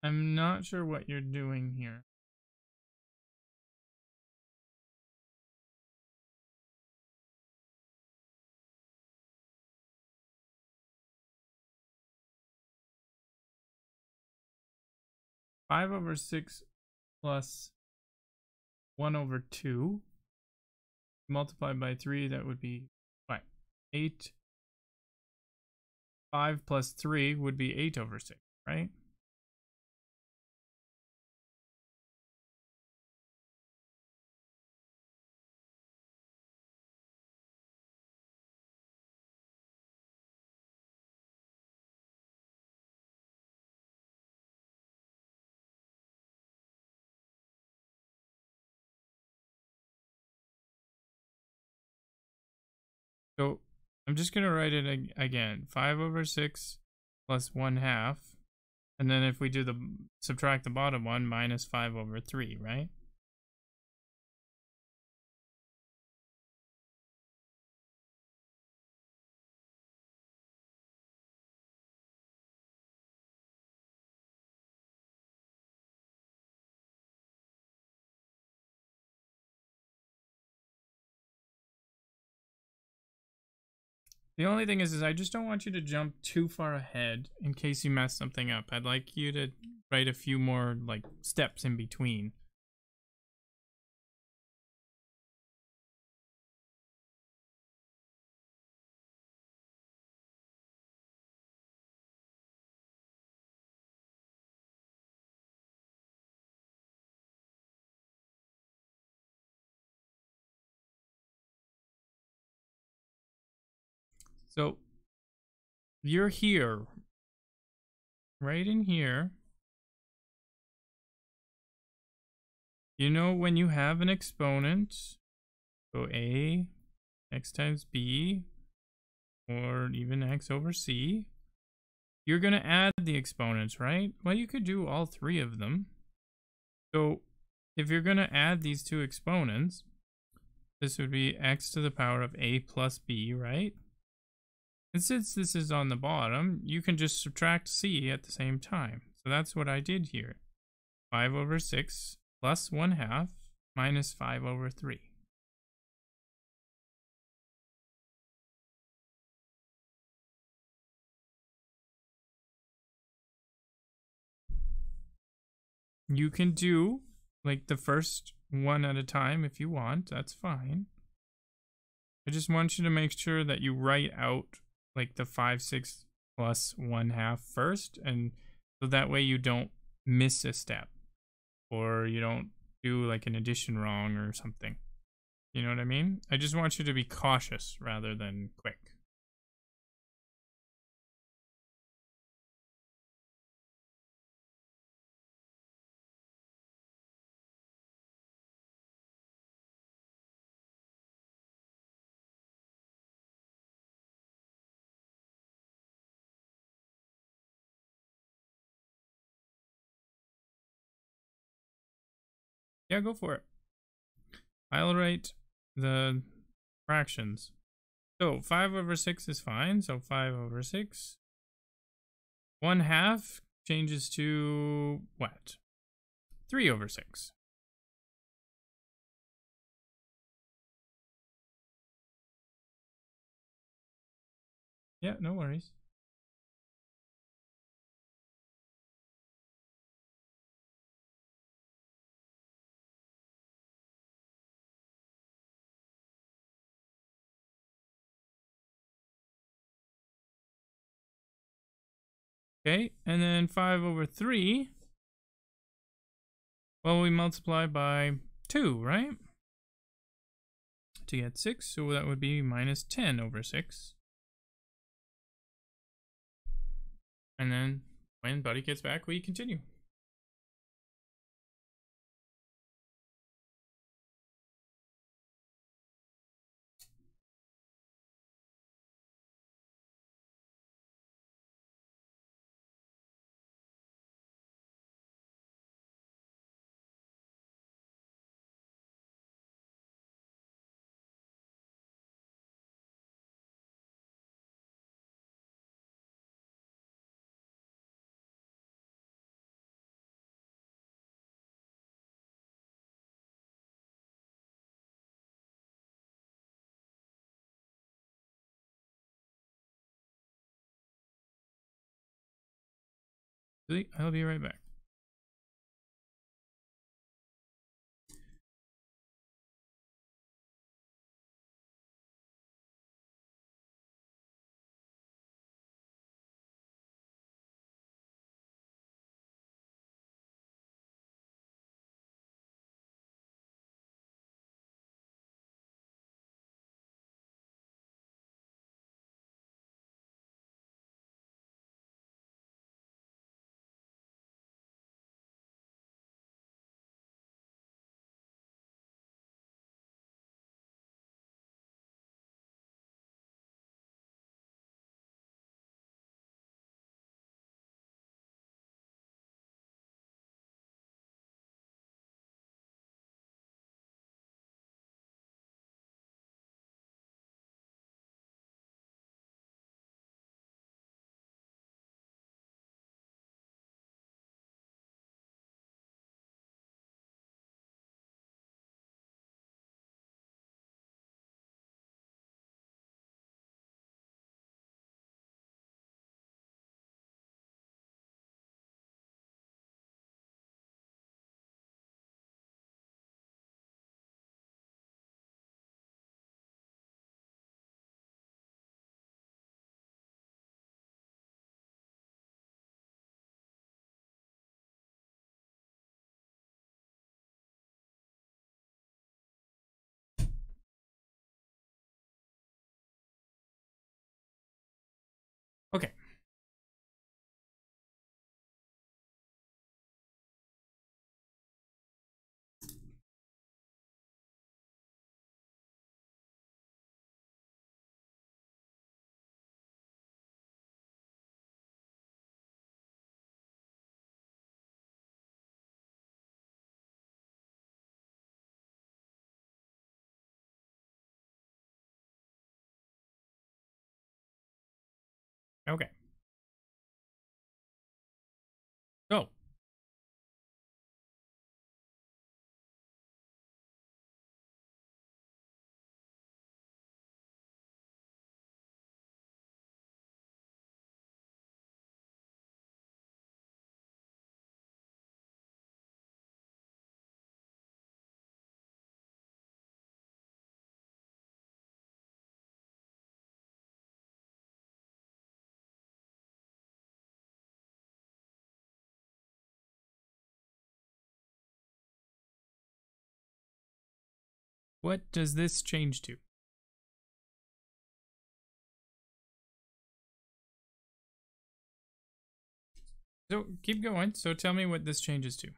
I'm not sure what you're doing here. Five over 6 plus 1 over 2 multiplied by 3, that would be what? 8. 5 plus 3 would be 8 over 6, right? So I'm just going to write it again. 5 over 6 plus 1 half. And then if we do subtract the bottom one, minus 5 over 3, right? The only thing is I just don't want you to jump too far ahead in case you mess something up. I'd like you to write a few more like steps in between. So you're here, right in here. You know when you have an exponent, so a, x times b, or even x over c, you're going to add the exponents, right? Well, you could do all three of them. So if you're going to add these two exponents, this would be x to the power of a plus b, right? And since this is on the bottom, you can just subtract c at the same time. So that's what I did here. 5 over 6 plus 1 half minus 5 over 3. You can do like the first one at a time if you want. That's fine. I just want you to make sure that you write out like the 5, 6 plus 1 half first. And so that way you don't miss a step or you don't do like an addition wrong or something. You know what I mean? I just want you to be cautious rather than quick. Yeah, go for it. I'll write the fractions. So 5 over 6 is fine. So 5 over 6. 1/2 changes to what? 3 over 6. Yeah, no worries. Okay, and then 5 over 3. Well, we multiply by 2, right? To get 6, so that would be minus 10 over 6. And then when Buddy gets back, we continue. I'll be right back. Okay. Okay. Go. What does this change to? So keep going. So tell me what this changes to.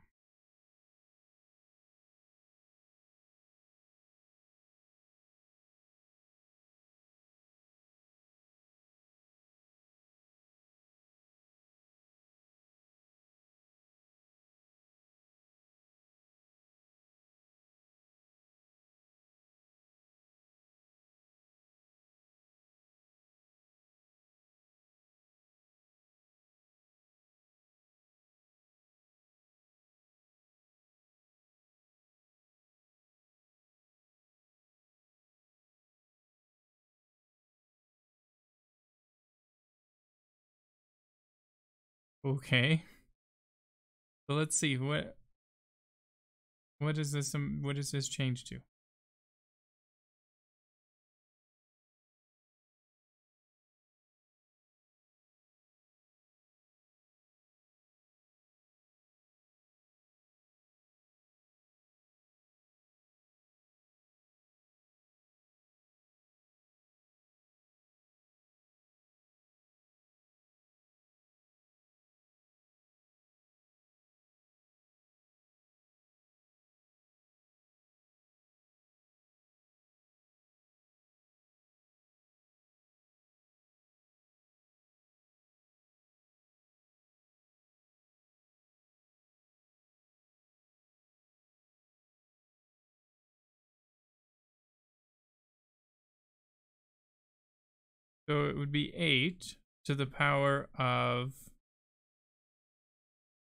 Okay. So let's see what is this what does this change to? So it would be 8 to the power of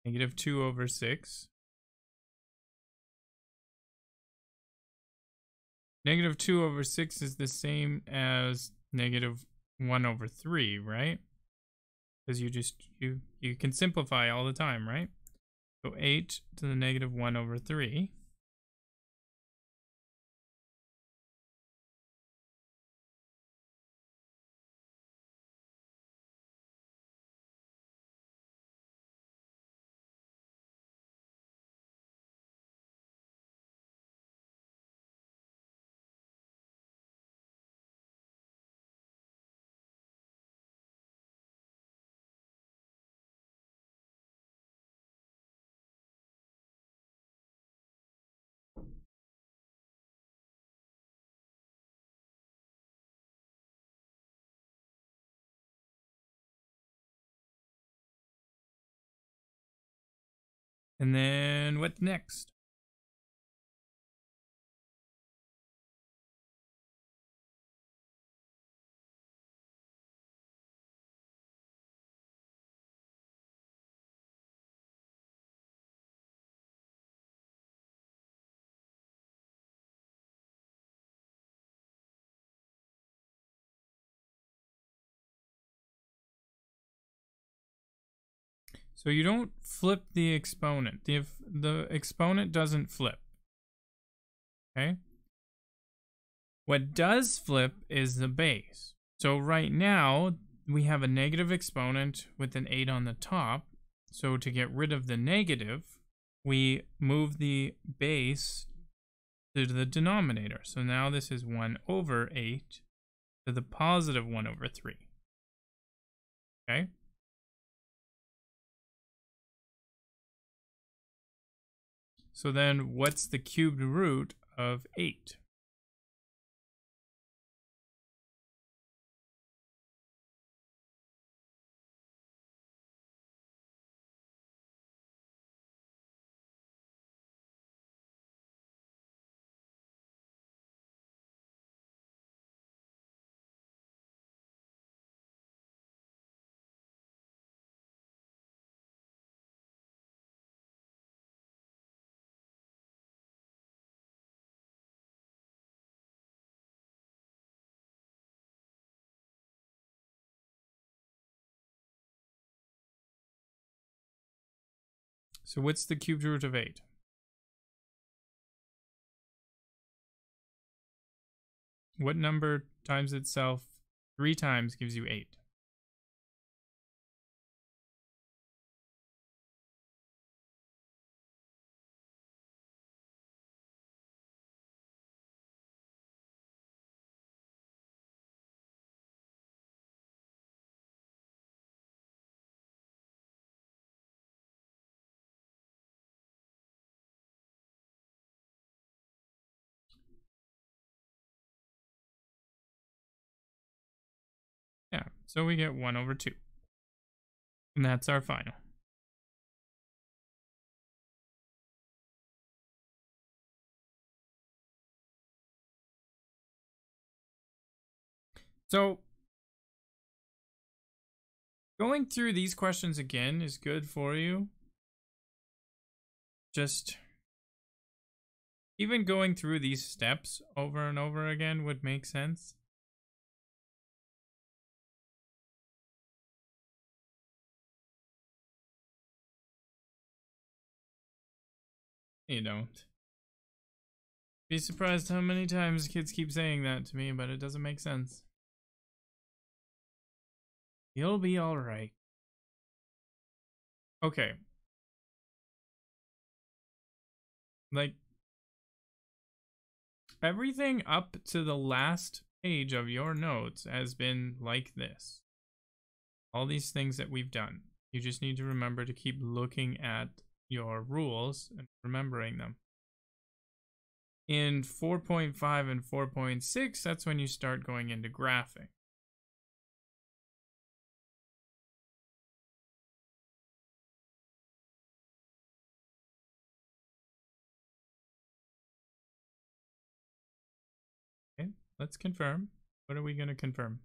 -2 over 6. -2 over 6 is the same as -1 over 3, right? Because you can simplify all the time, right? So 8 to the -1 over 3. And then what next? So you don't flip the exponent. The exponent doesn't flip. Okay? What does flip is the base. So right now, we have a negative exponent with an 8 on the top. So to get rid of the negative, we move the base to the denominator. So now this is 1 over 8 to the positive 1 over 3. Okay? So then what's the cubed root of 8? So what's the cubed root of 8? What number times itself 3 times gives you 8? Yeah, so we get 1 over 2. And that's our final. So going through these questions again is good for you. Just even going through these steps over and over again would make sense. You don't. Be surprised how many times kids keep saying that to me, but it doesn't make sense. You'll be alright. Okay. Like, everything up to the last page of your notes has been like this. All these things that we've done. You just need to remember to keep looking at your rules and remembering them. In 4.5 and 4.6, that's when you start going into graphing. Okay, let's confirm. What are we going to confirm?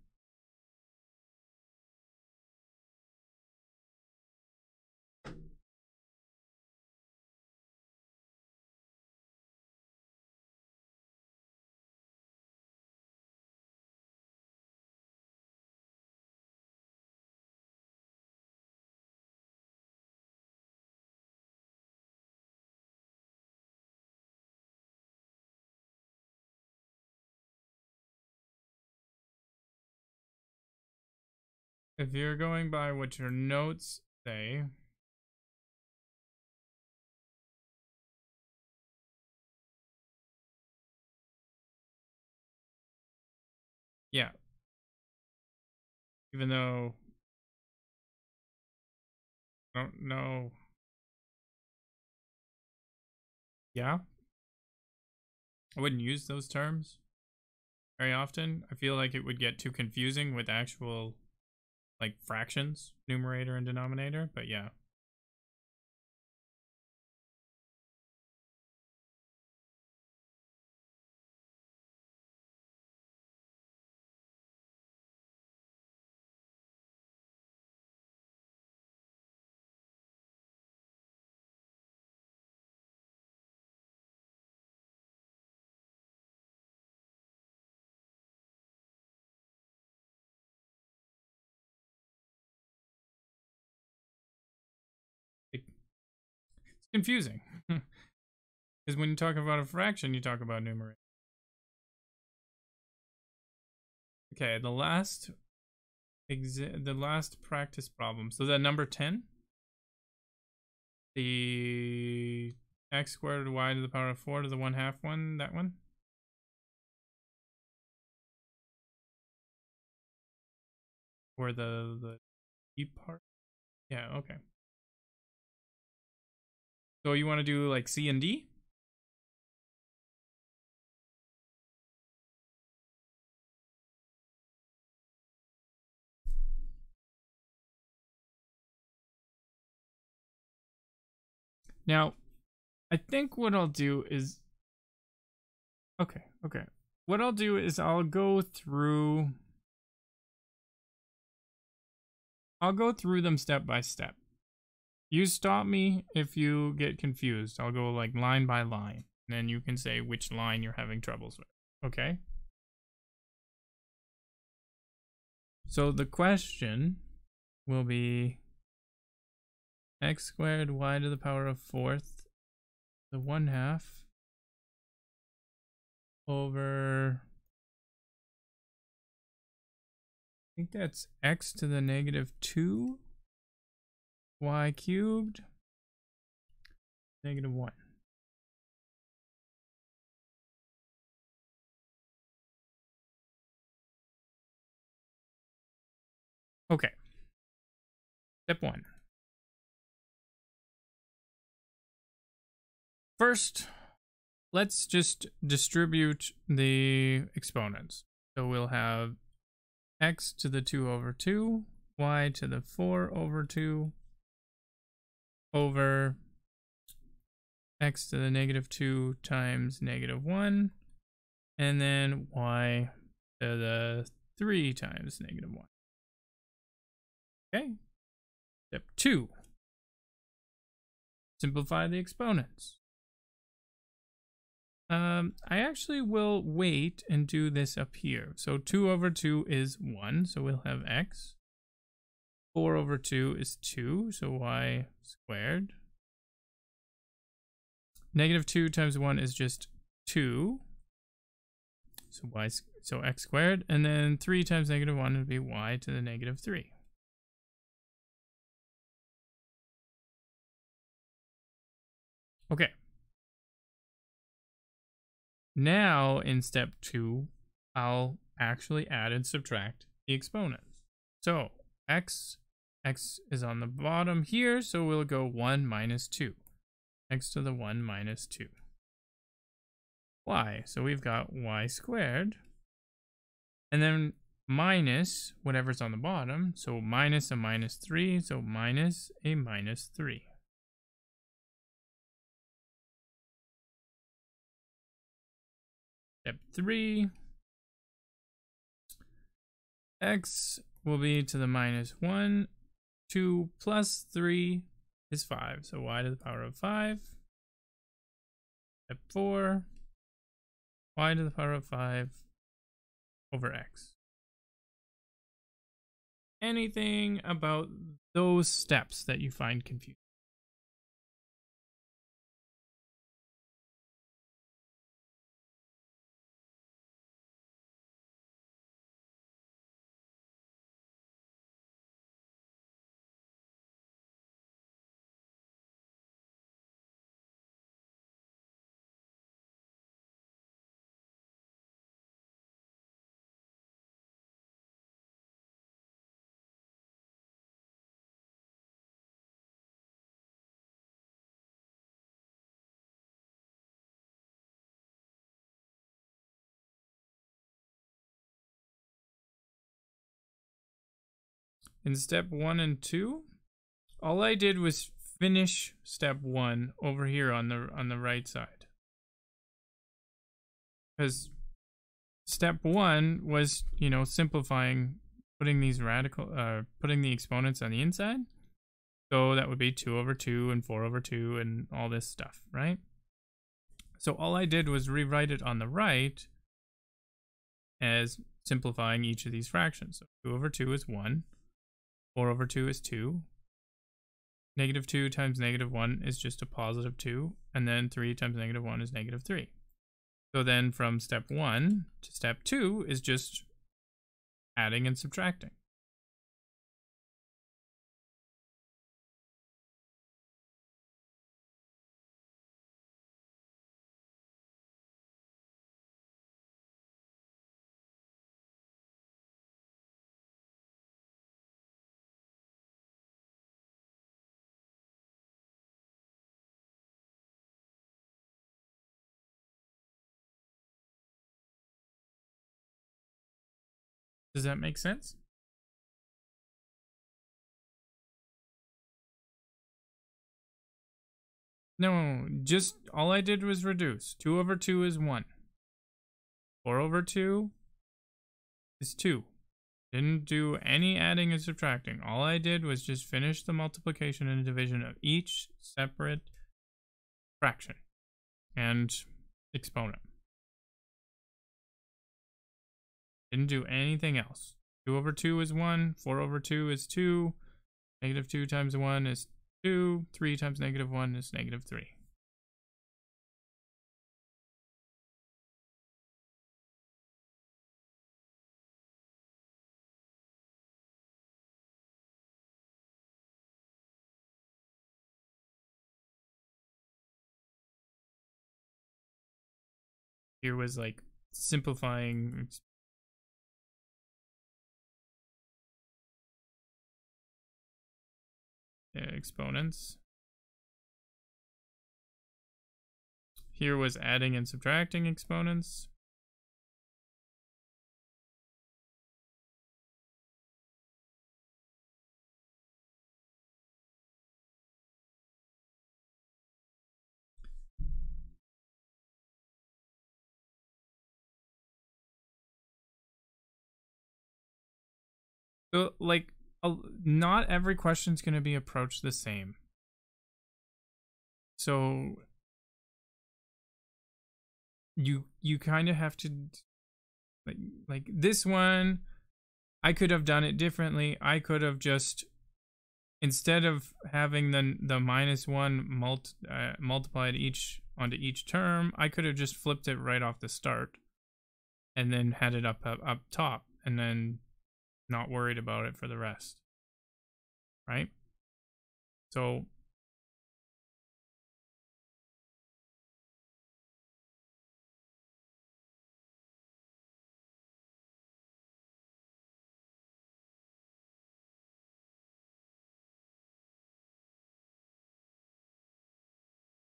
If you're going by what your notes say, yeah. Even though I don't know. Yeah. I wouldn't use those terms very often. I feel like it would get too confusing with actual like fractions, numerator and denominator, but yeah. It's confusing. Because when you talk about a fraction, you talk about numerator. Okay, the last practice problem. So that number 10, the x squared y to the power of 4 to the 1/2 one, that one. Or the e part. Yeah, okay. So you want to do like C and D? Now, I think what I'll do is... Okay. What I'll do is I'll go through them step by step. You stop me if you get confused. I'll go like line by line. And then you can say which line you're having troubles with. Okay? So the question will be x squared y to the power of 4th, the 1/2 over... I think that's x to the -2 y cubed -1. Okay. Step 1. First, let's just distribute the exponents. So we'll have x to the 2 over 2, y to the 4 over 2, over x to the -2 times -1, and then y to the 3 times -1. Okay. Step 2. Simplify the exponents. I actually will wait and do this up here. So 2 over 2 is 1, so we'll have x. 4 over 2 is 2, so y squared. negative 2 times 1 is just 2. So x squared. And then 3 times negative 1 would be y to the negative 3. Okay. Now in step 2, I'll actually add and subtract the exponents. So x is on the bottom here, so we'll go 1 minus 2. X to the 1 minus 2. Y, so we've got y squared. And then minus whatever's on the bottom, so minus a minus 3, so minus a minus 3. Step 3, x will be to the minus 1, 2 plus 3 is 5, so y to the power of 5. Step 4, y to the power of 5 over x. Anything about those steps that you find confusing? In step 1 and 2, all I did was finish step 1 over here on the right side. Because step 1 was, simplifying, putting these putting the exponents on the inside. So that would be 2 over 2 and 4 over 2 and all this stuff, right? So all I did was rewrite it on the right as simplifying each of these fractions. So 2 over 2 is 1. 4 over 2 is 2. Negative 2 times negative 1 is just a positive 2. And then 3 times negative 1 is negative 3. So then from step 1 to step 2 is just adding and subtracting. Does that make sense? No, just all I did was reduce. 2 over 2 is 1. 4 over 2 is 2. Didn't do any adding and subtracting. All I did was just finish the multiplication and division of each separate fraction and exponent. Didn't do anything else. 2 over 2 is 1. 4 over 2 is 2. Negative 2 times 1 is 2. 3 times negative 1 is negative 3. Here was like simplifying exponents. Here was adding and subtracting exponents. So, like, not every question is going to be approached the same. So you kind of have to, like this one, I could have done it differently. I could have just instead of having the minus 1 multiplied onto each term, I could have just flipped it right off the start and then had it up top and then not worried about it for the rest, right? So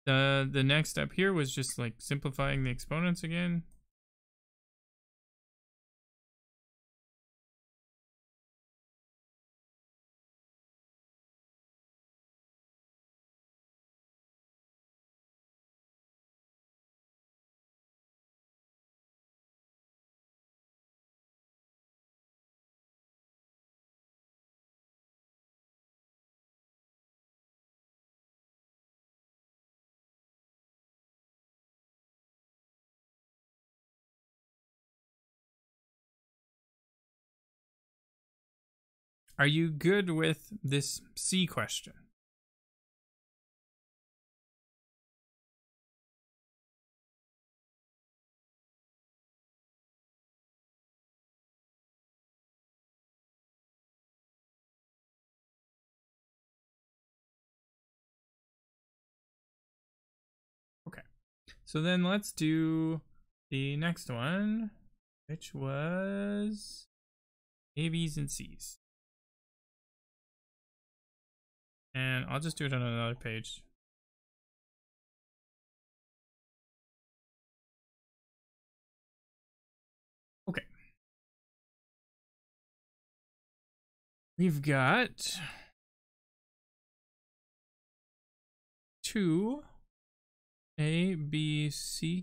the next step here was just like simplifying the exponents again. Are you good with this C question? Okay. So then let's do the next one, which was A, B's, and C's. And I'll just do it on another page. Okay. We've got 2ab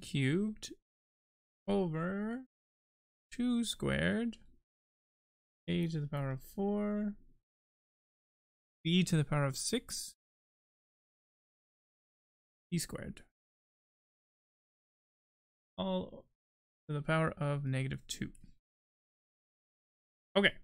cubed over 2 squared a to the power of 4 b to the power of 6 b squared, all to the power of -2. Okay.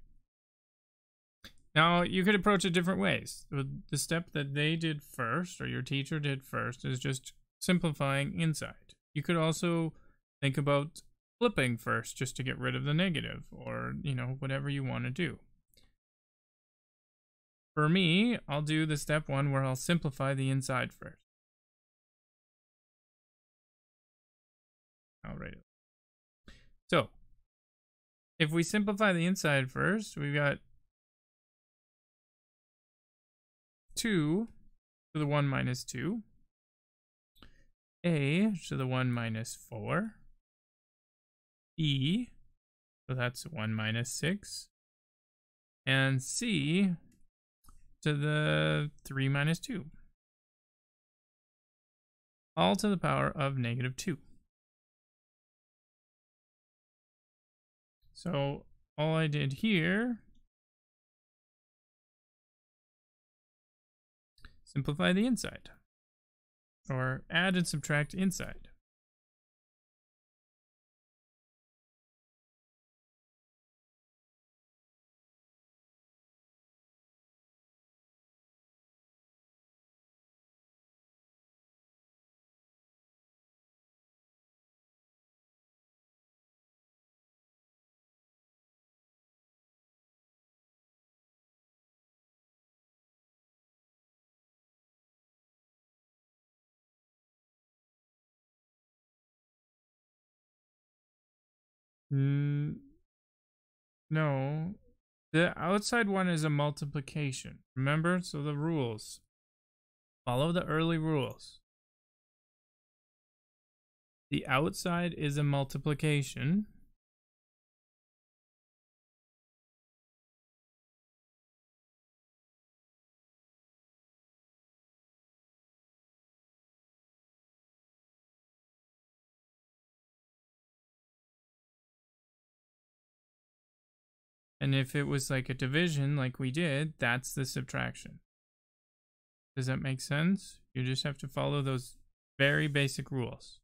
Now, you could approach it different ways. The step that they did first, or your teacher did first, is just simplifying inside. You could also think about flipping first just to get rid of the negative, or, whatever you want to do. For me, I'll do the step 1 where I'll simplify the inside first. I'll write it. So, if we simplify the inside first, we've got 2 to the 1 minus 2, a to the 1 minus 4, e, so that's 1 minus 6, and c to the 3 minus 2, all to the power of -2. So all I did here, simplify the inside, or add and subtract inside. No, the outside one is a multiplication. Remember? So the rules. Follow the early rules. The outside is a multiplication. And if it was like a division like we did, that's the subtraction. Does that make sense? You just have to follow those very basic rules.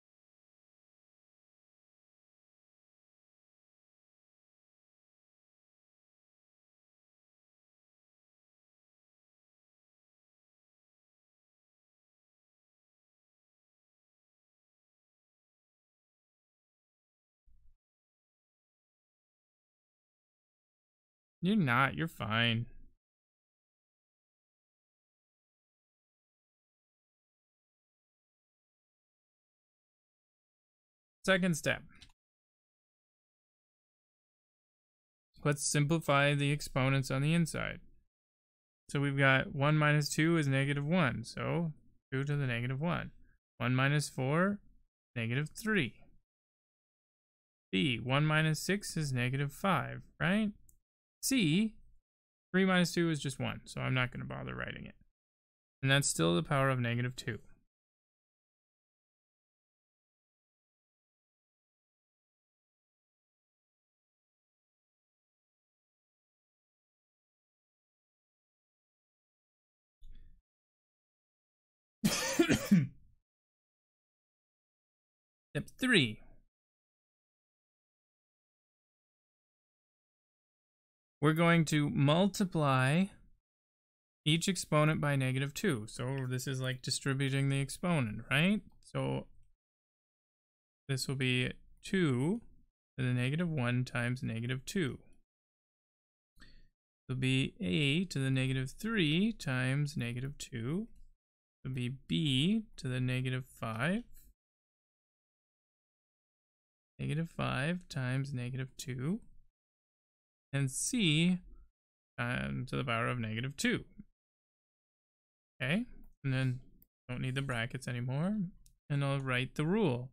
You're not. You're fine. Second step. Let's simplify the exponents on the inside. So we've got 1 minus 2 is negative 1. So 2 to the negative 1. 1 minus 4, negative 3. B, 1 minus 6 is negative 5, right? C, 3 minus 2 is just 1, so I'm not going to bother writing it. And that's still the power of negative 2. Step 3. We're going to multiply each exponent by negative 2. So this is like distributing the exponent, right? So this will be 2 to the negative 1 times negative 2. It will be a to the negative 3 times negative 2. It will be b to the negative 5. Negative 5 times negative 2. And c to the power of negative 2. Okay, and then don't need the brackets anymore. And I'll write the rule.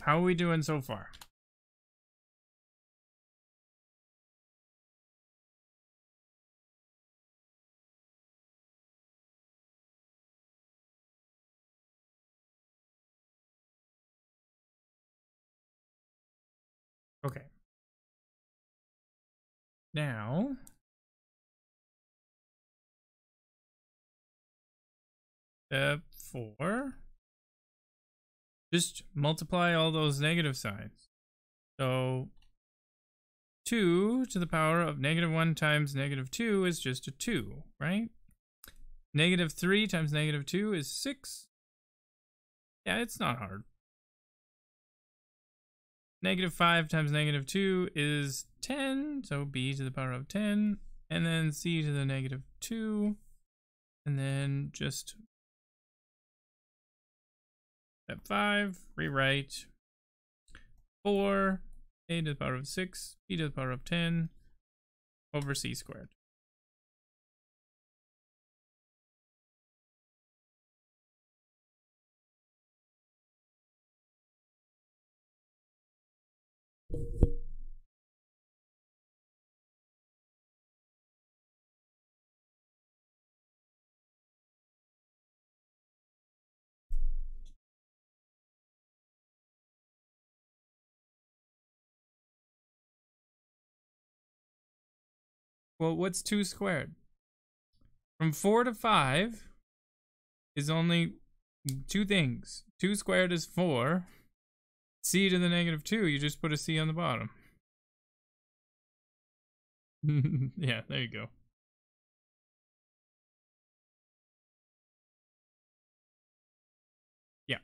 How are we doing so far? Okay. Now, step 4. Just multiply all those negative signs. So 2 to the power of negative 1 times negative 2 is just a 2, right? Negative 3 times negative 2 is 6. Yeah, it's not hard. Negative 5 times negative 2 is 10, so b to the power of 10, and then c to the negative 2, and then just step 5, rewrite 4, a to the power of 6, b to the power of 10, over c squared. Well, what's 2 squared? From 4 to 5 is only 2 things. 2 squared is 4. C to the negative 2, you just put a C on the bottom. Yeah, there you go. Yeah.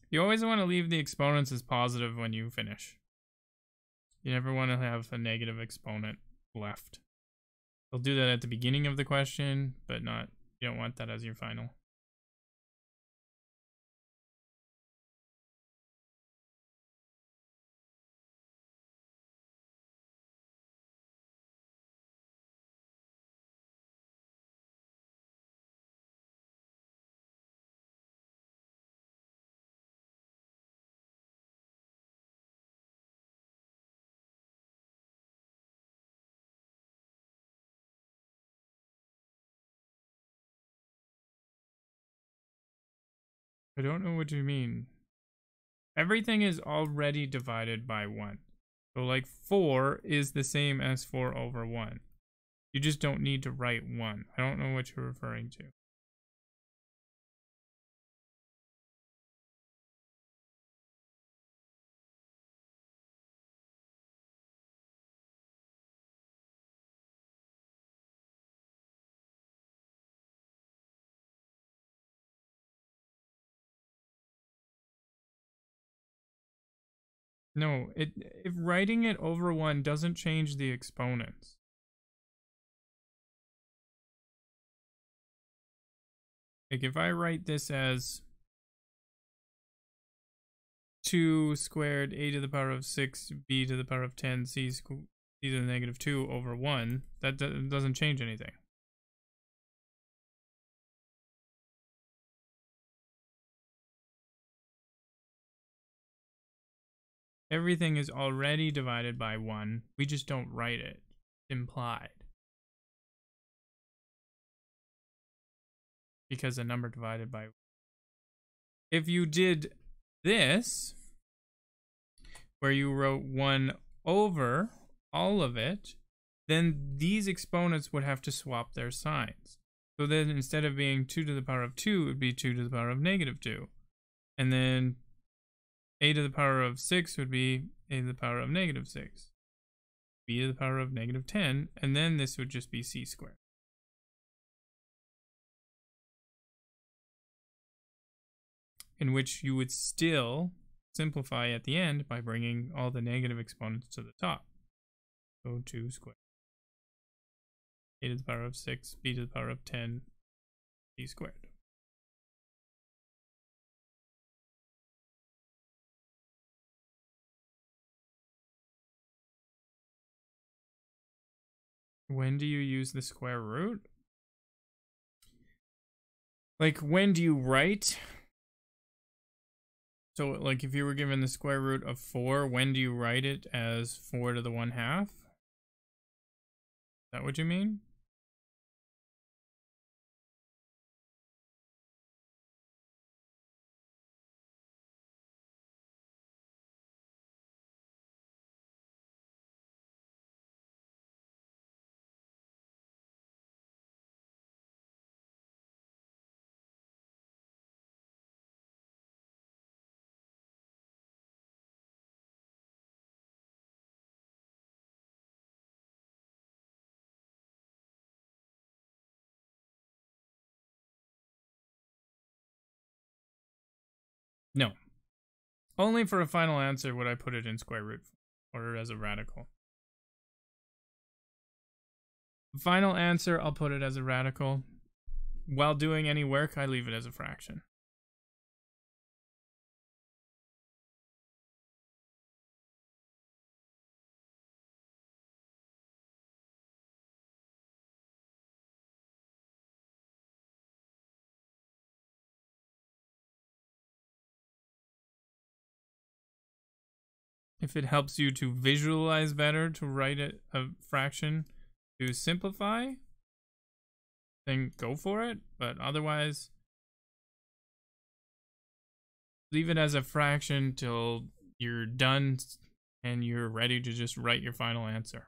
You always want to leave the exponents as positive when you finish. You never want to have a negative exponent left. They'll do that at the beginning of the question, but not, you don't want that as your final. I don't know what you mean. Everything is already divided by 1. So like 4 is the same as 4 over 1. You just don't need to write 1. I don't know what you're referring to. No, if writing it over 1 doesn't change the exponents. Like if I write this as 2 squared a to the power of 6 b to the power of 10 c to the negative 2 over 1, that doesn't change anything. Everything is already divided by 1. We just don't write it. Implied. Because a number divided by... If you did this, where you wrote 1 over all of it, then these exponents would have to swap their signs. So then instead of being 2 to the power of 2, it would be 2 to the power of negative 2. And then a to the power of 6 would be a to the power of negative 6. B to the power of negative 10. And then this would just be c squared. In which you would still simplify at the end by bringing all the negative exponents to the top. So 2 squared. A to the power of 6, b to the power of 10, c squared. When do you use the square root? Like, when do you write? So, like, if you were given the square root of 4, when do you write it as 4 to the 1/2? Is that what you mean? No. Only for a final answer would I put it in square root or as a radical. Final answer, I'll put it as a radical. While doing any work, I leave it as a fraction. If it helps you to visualize better, to write a fraction to simplify, then go for it. But otherwise, leave it as a fraction till you're done and you're ready to just write your final answer.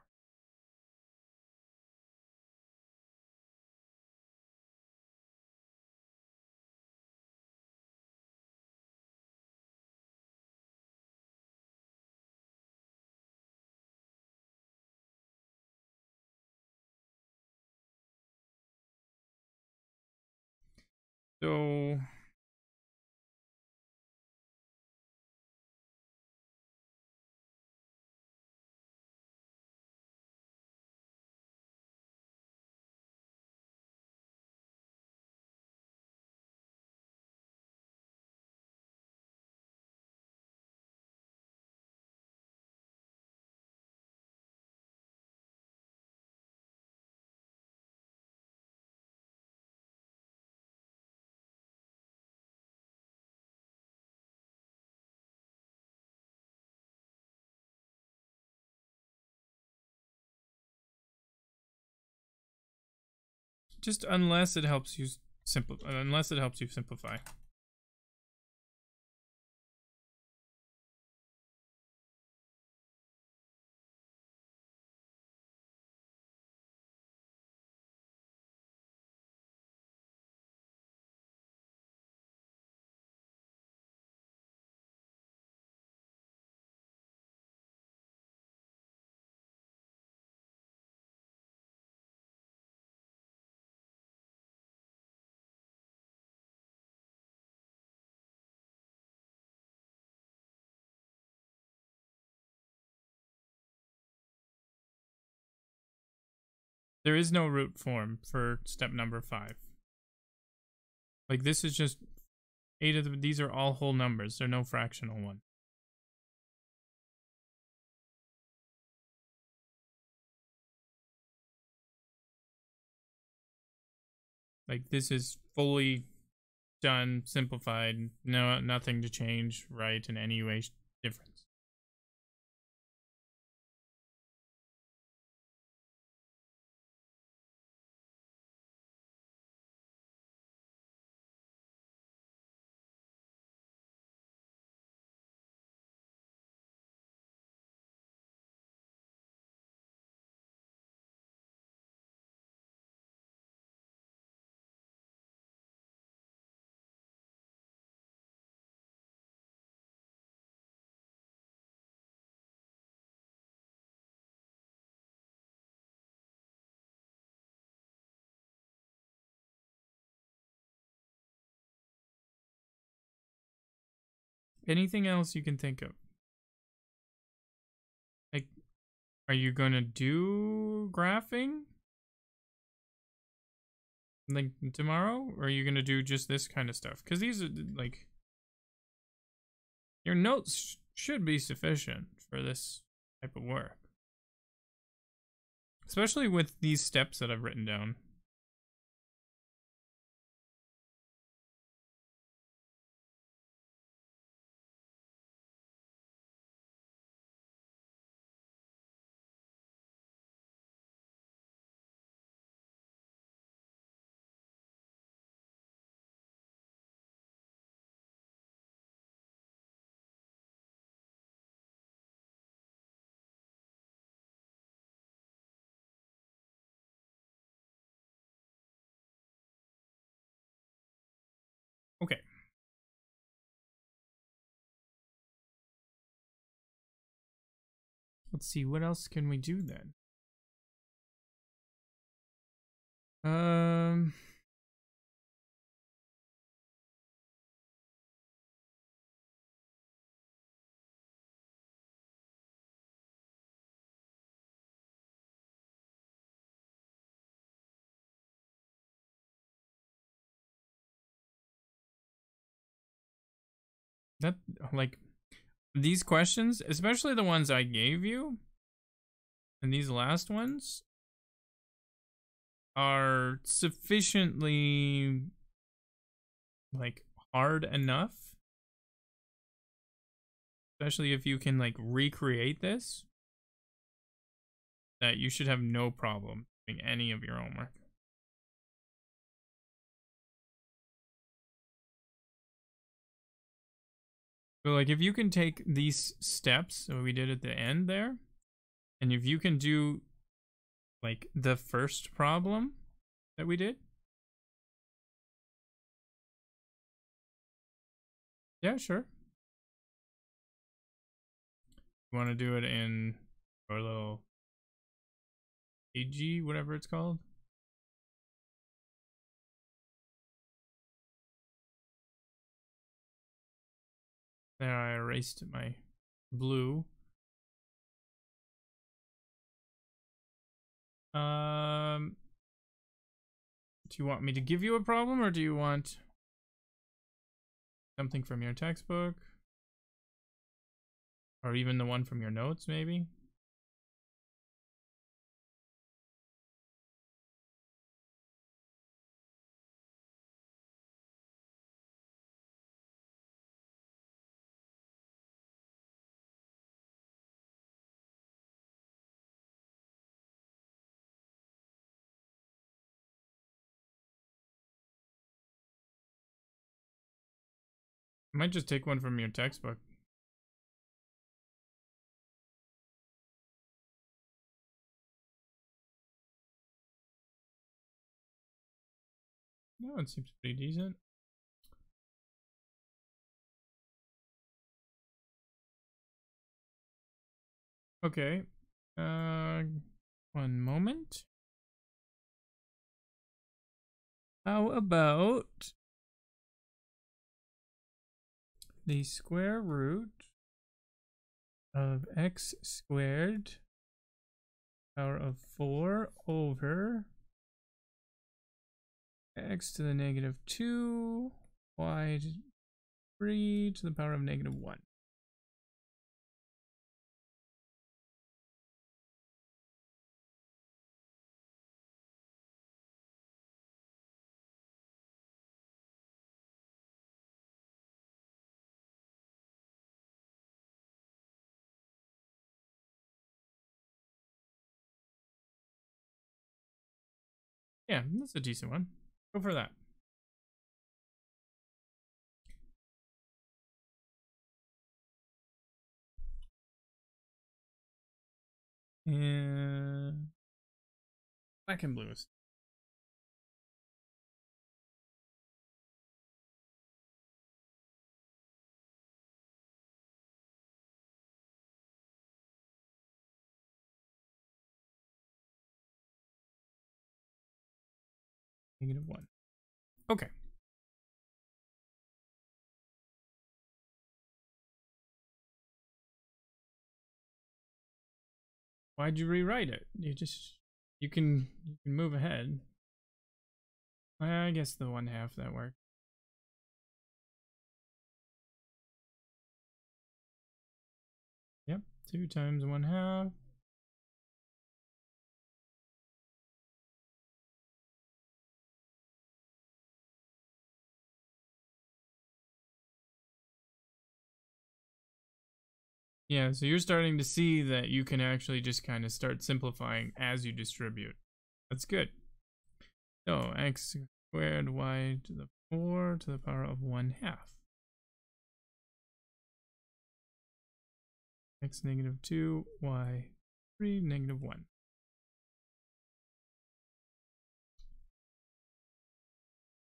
So just unless it helps you simplify. There is no root form for step number 5. Like, this is just 8 of them. These are all whole numbers. They're no fractional one. Like, this is fully done, simplified, nothing to change, right, in any way difference. Anything else you can think of? Like, are you gonna do graphing? Like, tomorrow? Or are you gonna do just this kind of stuff? Because these are, like, your notes should be sufficient for this type of work. Especially with these steps that I've written down. Okay. Let's see, what else can we do then? That, like, these questions, especially the ones I gave you, and these last ones, are sufficiently, like, hard enough. Especially if you can, like, recreate this, that you should have no problem doing any of your homework. So, like, if you can take these steps that we did at the end there, and if you can do, like, the first problem that we did. Yeah, sure. You want to do it in our little AG, whatever it's called? There, I erased my blue. Do you want me to give you a problem, or do you want something from your textbook? Or even the one from your notes, maybe? I might just take one from your textbook. No, it seems pretty decent. Okay. One moment. How about the square root of x squared power of 4 over x to the negative 2, y to 3 to the power of negative 1. Yeah, that's a decent one. Go for that. And black and blue. Negative 1. Okay. Why'd you rewrite it? You can move ahead. I guess the 1/2 that worked. Yep, 2 times 1/2. Yeah, so you're starting to see that you can actually just kind of start simplifying as you distribute. That's good. So x squared y to the 4 to the power of 1/2. X negative 2, y 3, negative 1.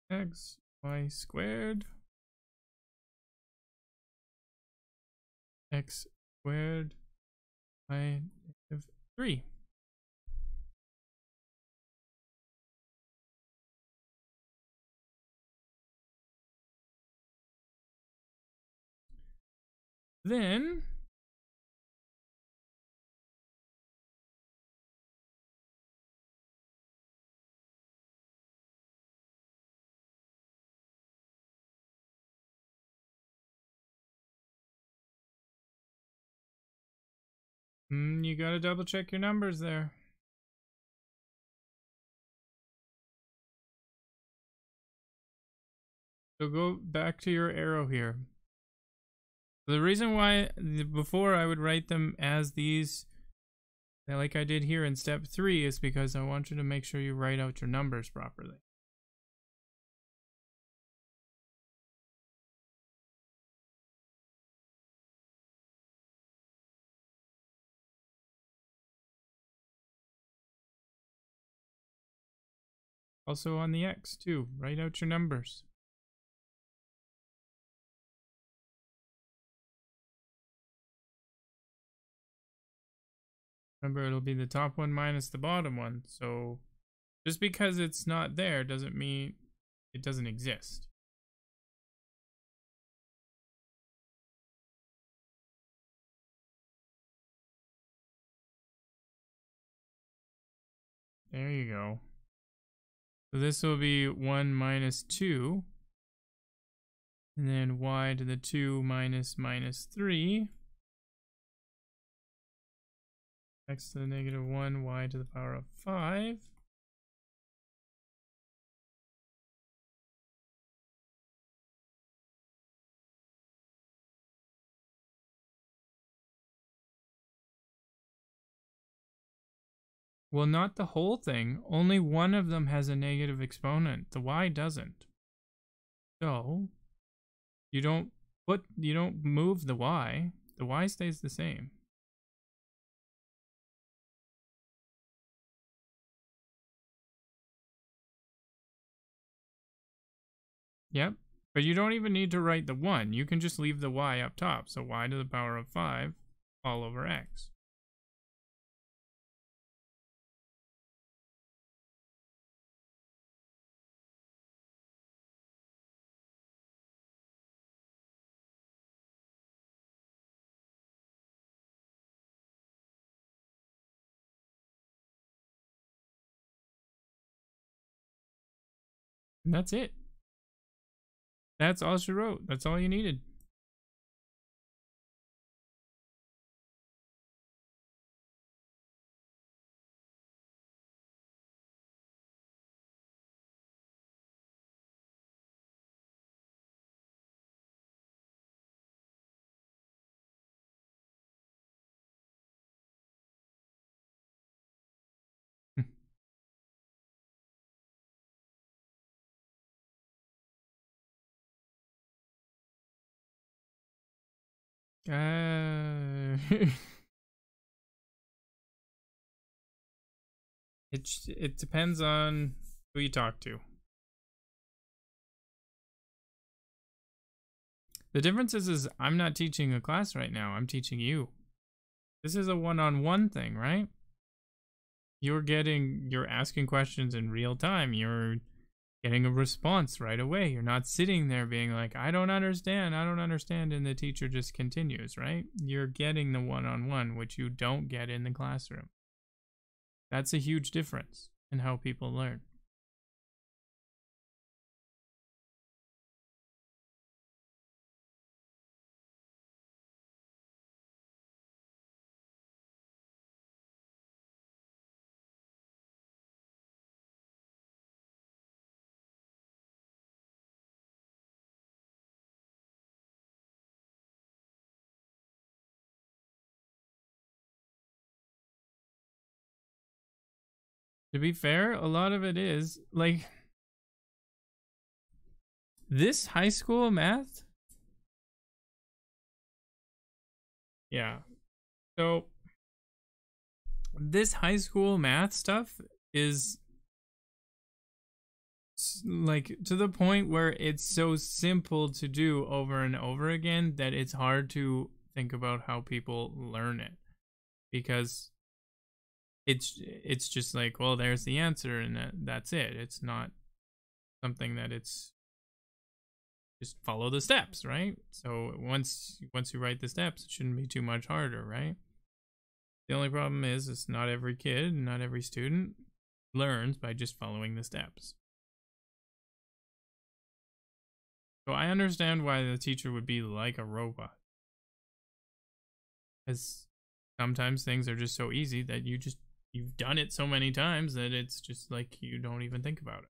X, y squared. X squared, y negative 3. Then you gotta double check your numbers there. So go back to your arrow here. The reason why before I would write them as these, like I did here in step 3, is because I want you to make sure you write out your numbers properly. Also on the X too, write out your numbers. Remember, it'll be the top one minus the bottom one, so just because it's not there doesn't mean it doesn't exist. There you go. So this will be 1 minus 2. And then y to the 2 minus minus 3. X to the negative 1, y to the power of 5. Well, not the whole thing. Only one of them has a negative exponent. The y doesn't. So you don't move the y. The y stays the same. Yep. But you don't even need to write the 1. You can just leave the y up top. So y to the power of 5 all over x. And that's it. That's all she wrote. That's all you needed. It depends on who you talk to. The difference is I'm not teaching a class right now. I'm teaching you. This is a one-on-one thing, right? You're asking questions in real time. You're getting a response right away. You're not sitting there being like, I don't understand, and the teacher just continues, right? You're getting the one-on-one, which you don't get in the classroom. That's a huge difference in how people learn. To be fair, a lot of it is like this high school math. Yeah. So this high school math stuff is like to the point where it's so simple to do over and over again that it's hard to think about how people learn it, because it's just like, well, there's the answer and that's it. It's not something that it's just follow the steps, right? So once you write the steps, it shouldn't be too much harder, right? The only problem is it's not every kid, not every student learns by just following the steps. So I understand why the teacher would be like a robot, as sometimes things are just so easy that you've done it so many times that it's just like you don't even think about it.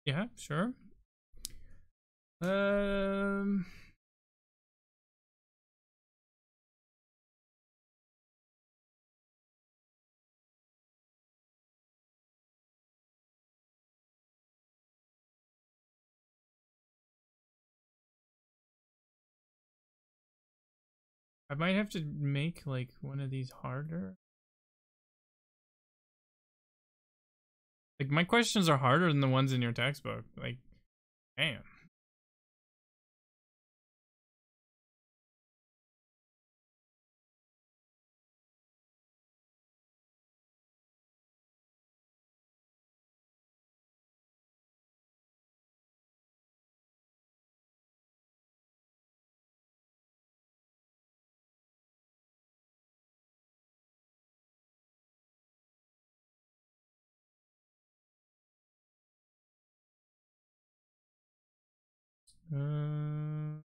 Yeah, sure. Um I might have to make like one of these harder. Like my questions are harder than the ones in your textbook. Like, damn. Uh,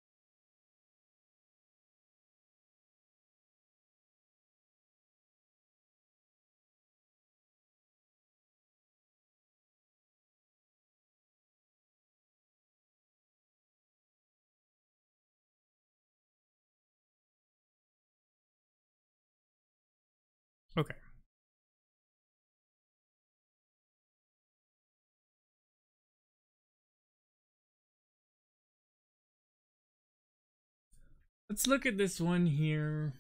okay. Let's look at this one here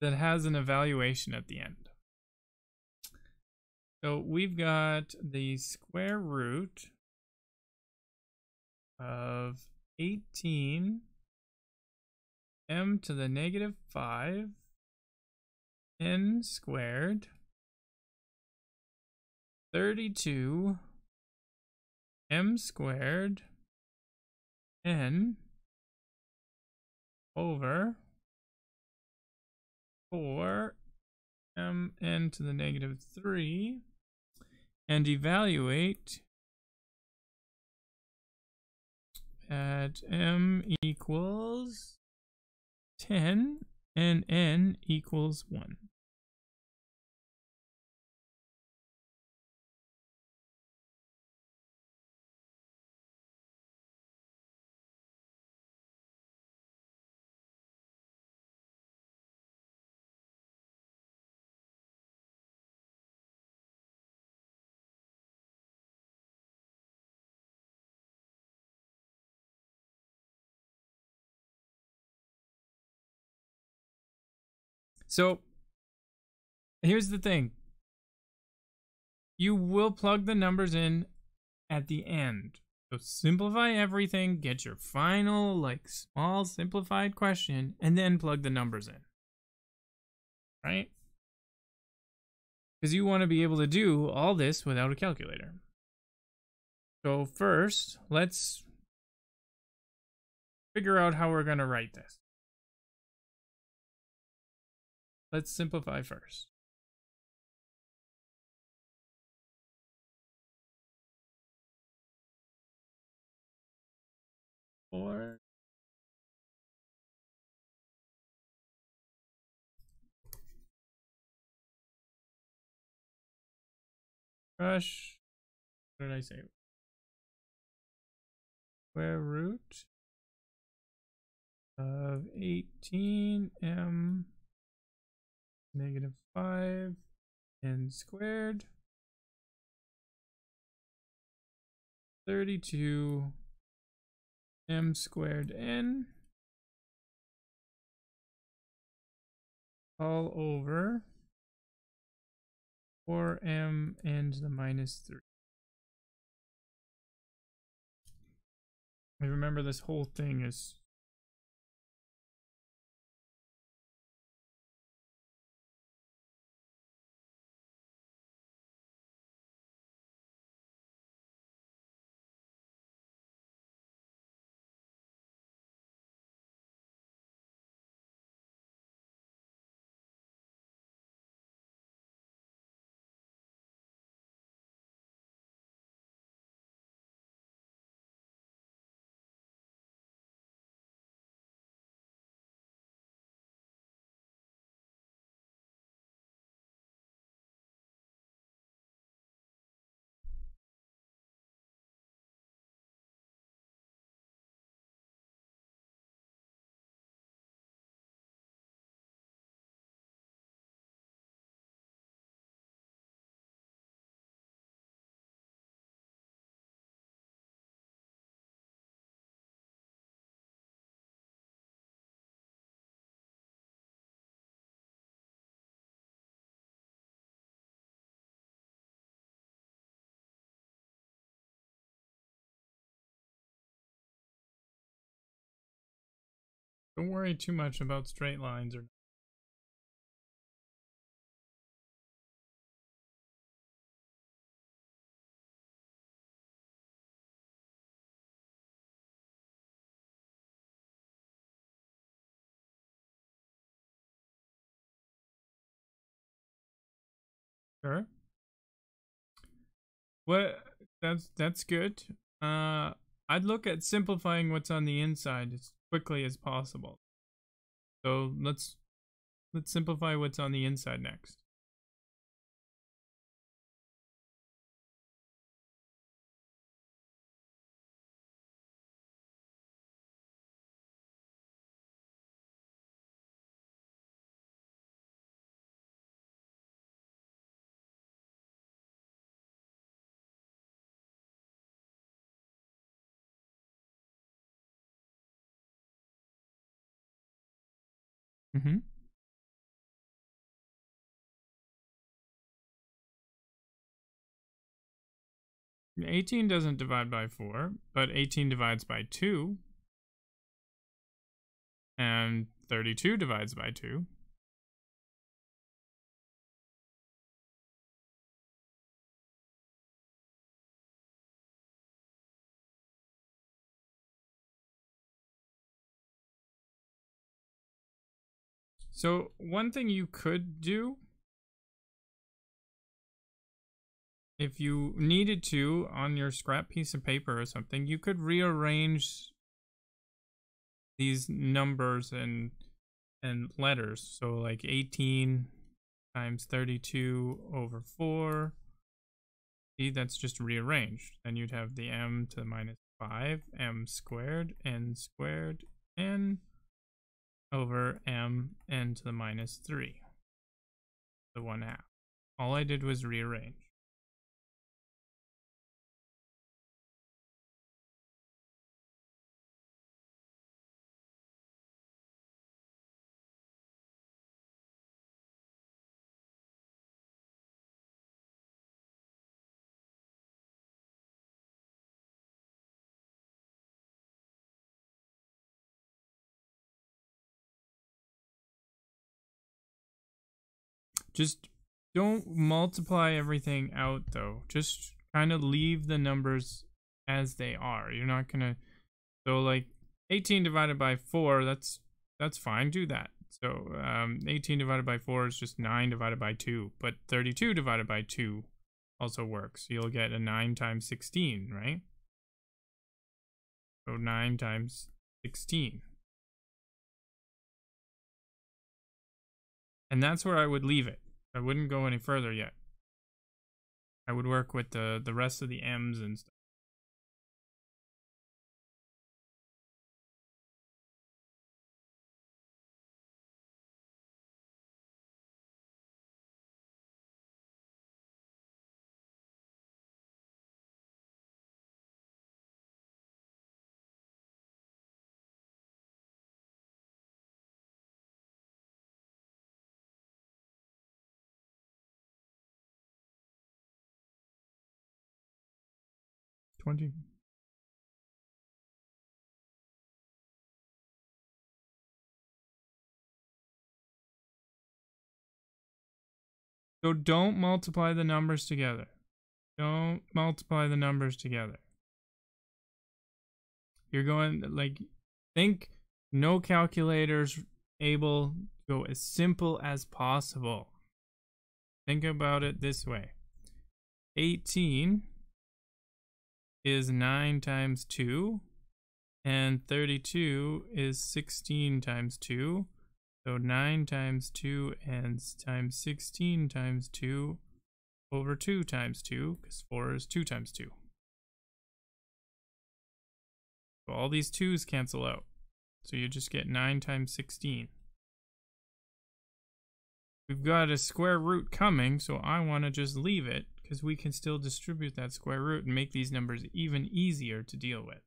that has an evaluation at the end. So we've got the square root of 18 m to the negative 5 n squared 32 m squared n over 4 m n to the negative 3 and evaluate at m equals 10 and n equals 1. So here's the thing. You will plug the numbers in at the end. So simplify everything, get your final, like, small simplified question, and then plug the numbers in. Right? Because you want to be able to do all this without a calculator. So first, let's figure out how we're going to write this. Let's simplify first. Or brush, what did I say? Square root of 18m negative 5 n squared 32 m squared n all over 4m n to the minus 3. I remember this whole thing is don't worry too much about straight lines or sure. What that's good. I'd look at simplifying what's on the inside as quickly as possible. So let's simplify what's on the inside next. Mm-hmm. 18 doesn't divide by 4, but 18 divides by 2, and 32 divides by 2. So one thing you could do, if you needed to, on your scrap piece of paper or something, you could rearrange these numbers and letters. So like 18 times 32 over 4. See, that's just rearranged. Then you'd have the m to the minus 5, m squared, n over m n to the minus 3, the 1/2. All I did was rearrange. Just don't multiply everything out though. Just kind of leave the numbers as they are. You're not gonna, so like 18 divided by 4, that's fine, do that. So 18 divided by 4 is just 9 divided by 2, but 32 divided by 2 also works. You'll get a 9 times 16, right? So 9 times 16. And that's where I would leave it. I wouldn't go any further yet. I would work with the rest of the m's and stuff. So don't multiply the numbers together. Don't multiply the numbers together. You're going, like, think no calculators able to go as simple as possible. Think about it this way. 18 is 9 times 2, and 32 is 16 times 2. So 9 times 2 and times 16 times 2 over 2 times 2, because 4 is 2 times 2. So all these 2's cancel out. So you just get 9 times 16. We've got a square root coming, so I want to just leave it, because we can still distribute that square root and make these numbers even easier to deal with.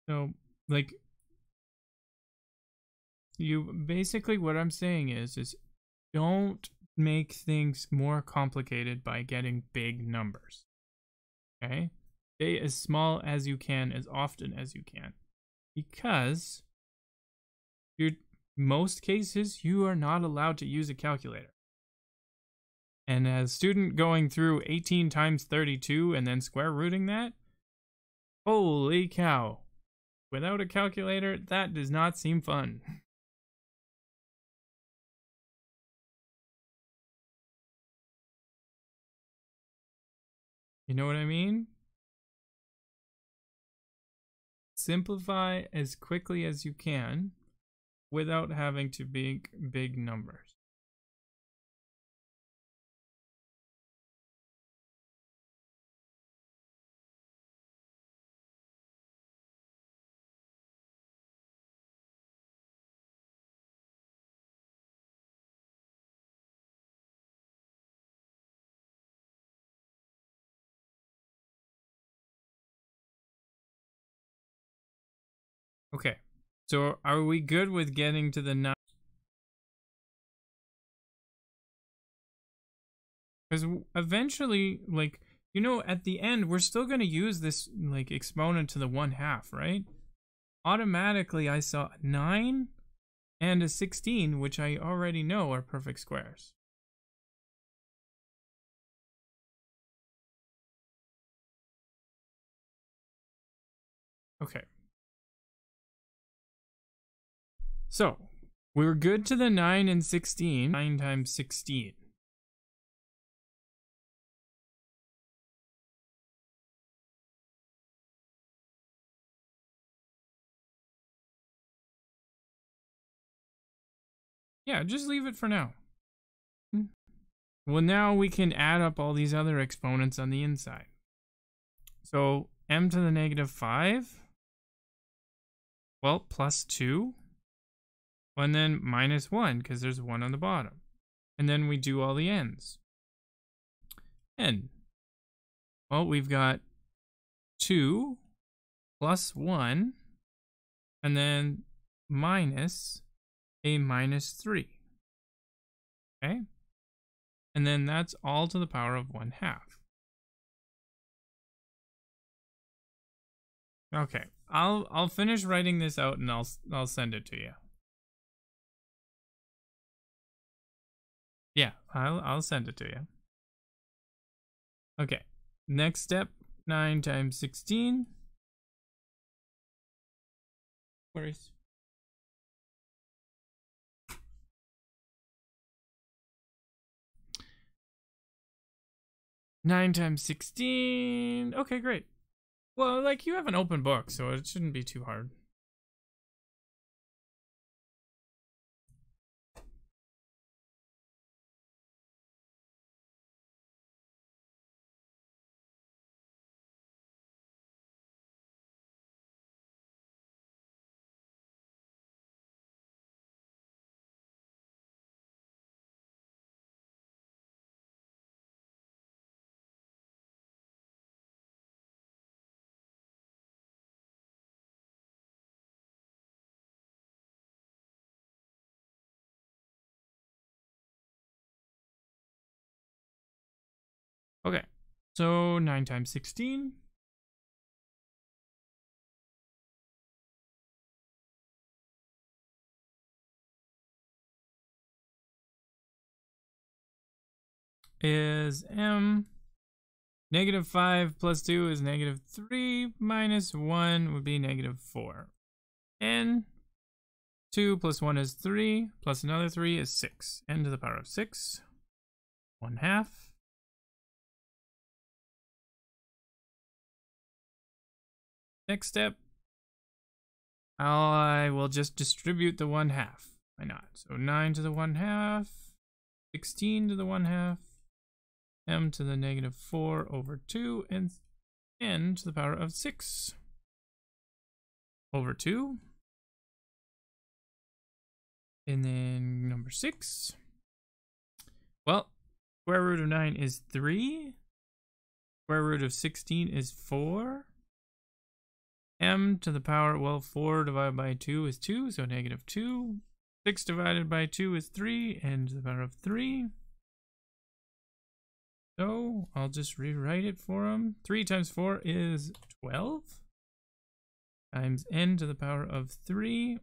So, like, you basically, what I'm saying is don't make things more complicated by getting big numbers. Okay? Stay as small as you can, as often as you can. Because most cases, you are not allowed to use a calculator. And as a student going through 18 times 32 and then square rooting that, holy cow. Without a calculator, that does not seem fun. You know what I mean? Simplify as quickly as you can without having to be big numbers. Okay. So are we good with getting to the 9? Because eventually, like, you know, at the end, we're still going to use this, like, exponent to the 1/2, right? Automatically, I saw a 9 and a 16, which I already know are perfect squares. Okay. So, we're good to the 9 and 16. 9 times 16. Yeah, just leave it for now. Well, now we can add up all these other exponents on the inside. So, m to the negative 5, well, plus 2, and then minus 1, because there's 1 on the bottom. And then we do all the n's. N. Well, we've got 2 plus 1, and then minus a minus 3. Okay? And then that's all to the power of 1/2. Okay, I'll finish writing this out and I'll send it to you. Yeah, I'll send it to you. Okay, next step, 9 times 16. Worries. Nine times 16. Okay, great. Well, like, you have an open book, so it shouldn't be too hard. Okay, so 9 times 16. Is m. Negative 5 plus 2 is negative 3, minus 1 would be negative 4. N. 2 plus 1 is 3, plus another 3 is 6. N to the power of 6. 1/2. Next step, I will just distribute the 1/2. Why not? So 9 to the 1/2, 16 to the 1/2, m to the negative 4 over 2, and n to the power of 6 over 2. And then number 6. Well, square root of 9 is 3. Square root of 16 is 4. M to the power, well, 4 divided by 2 is 2, so negative 2. 6 divided by 2 is 3, and to the power of 3. So I'll just rewrite it for them. 3 times 4 is 12. Times n to the power of 3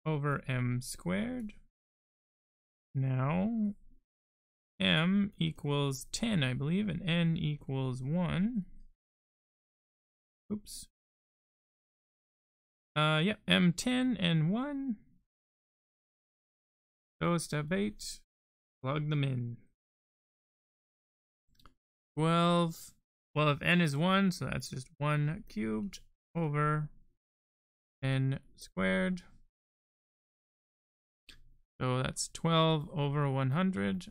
over m squared. Now, m equals 10, I believe, and n equals 1. Oops. Yeah, m 10 and 1. So step 8, plug them in. 12. Well, if n is 1, so that's just 1 cubed over n squared. So that's 12 over 100.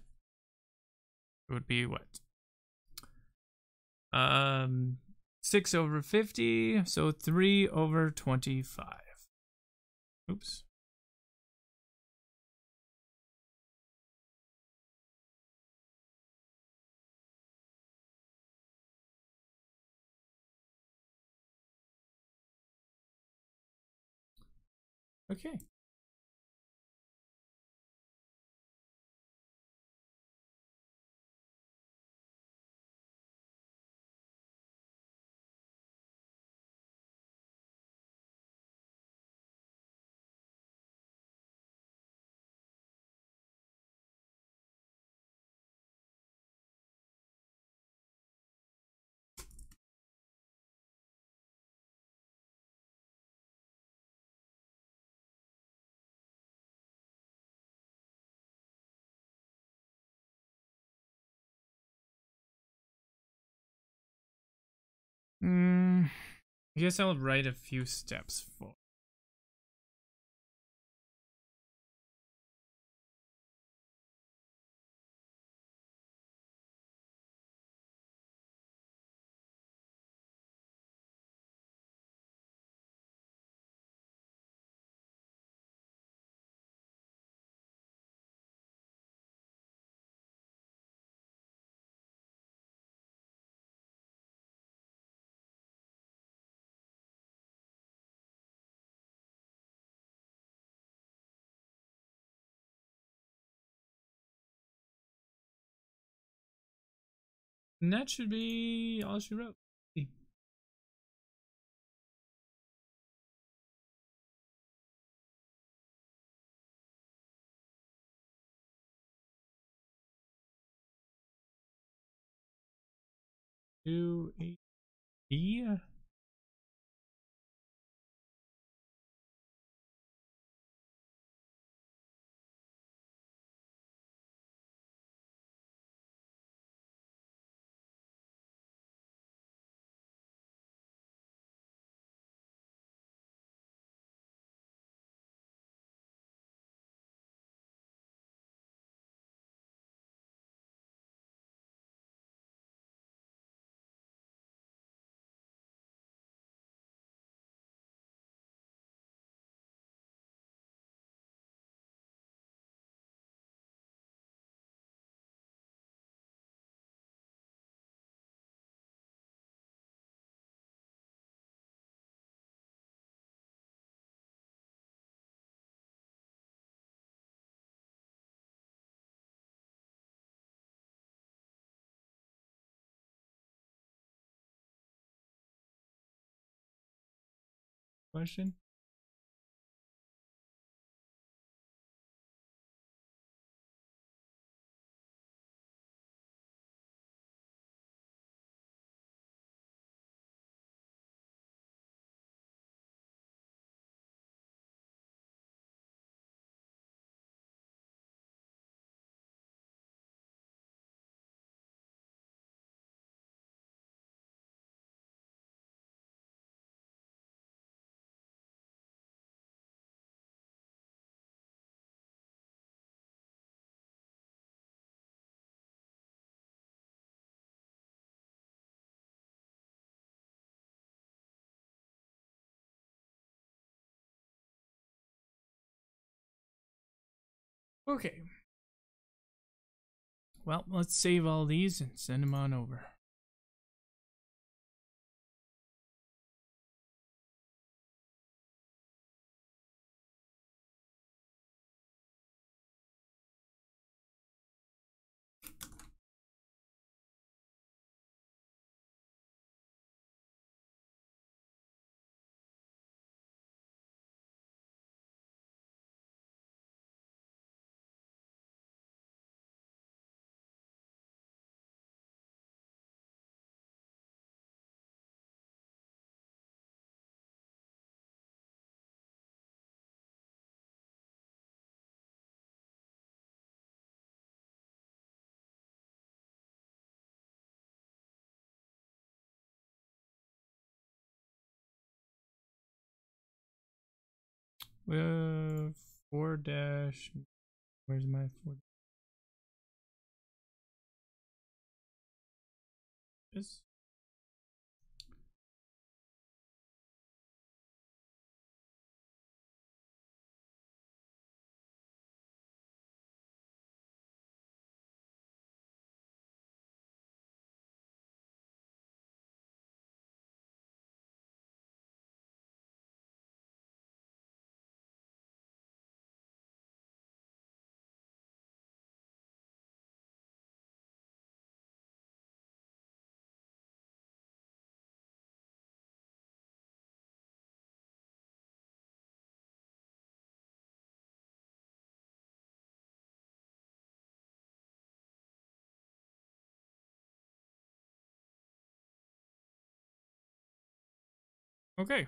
It would be what? 6 over 50, so 3 over 25. Oops. Okay. I guess I'll write a few steps for. And that should be all she wrote. 2E. Question? Okay. Well, let's save all these and send them on over. Uh, 4 dash. Where's my 4? This. Okay.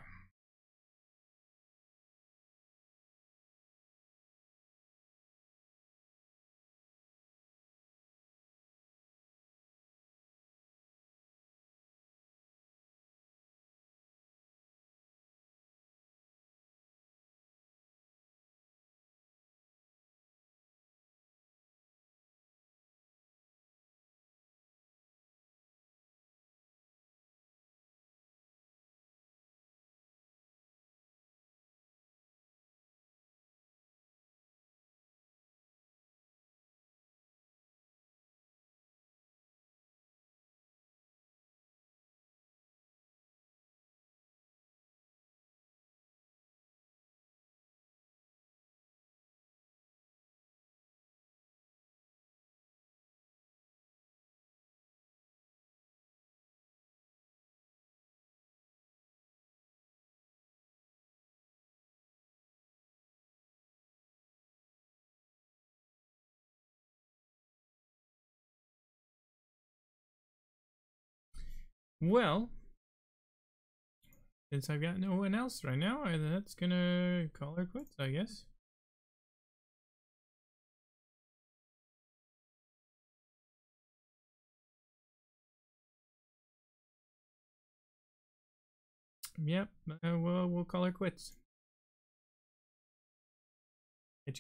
Well, since I've got no one else right now, that's gonna call her quits, I guess. Yep, we'll call her quits.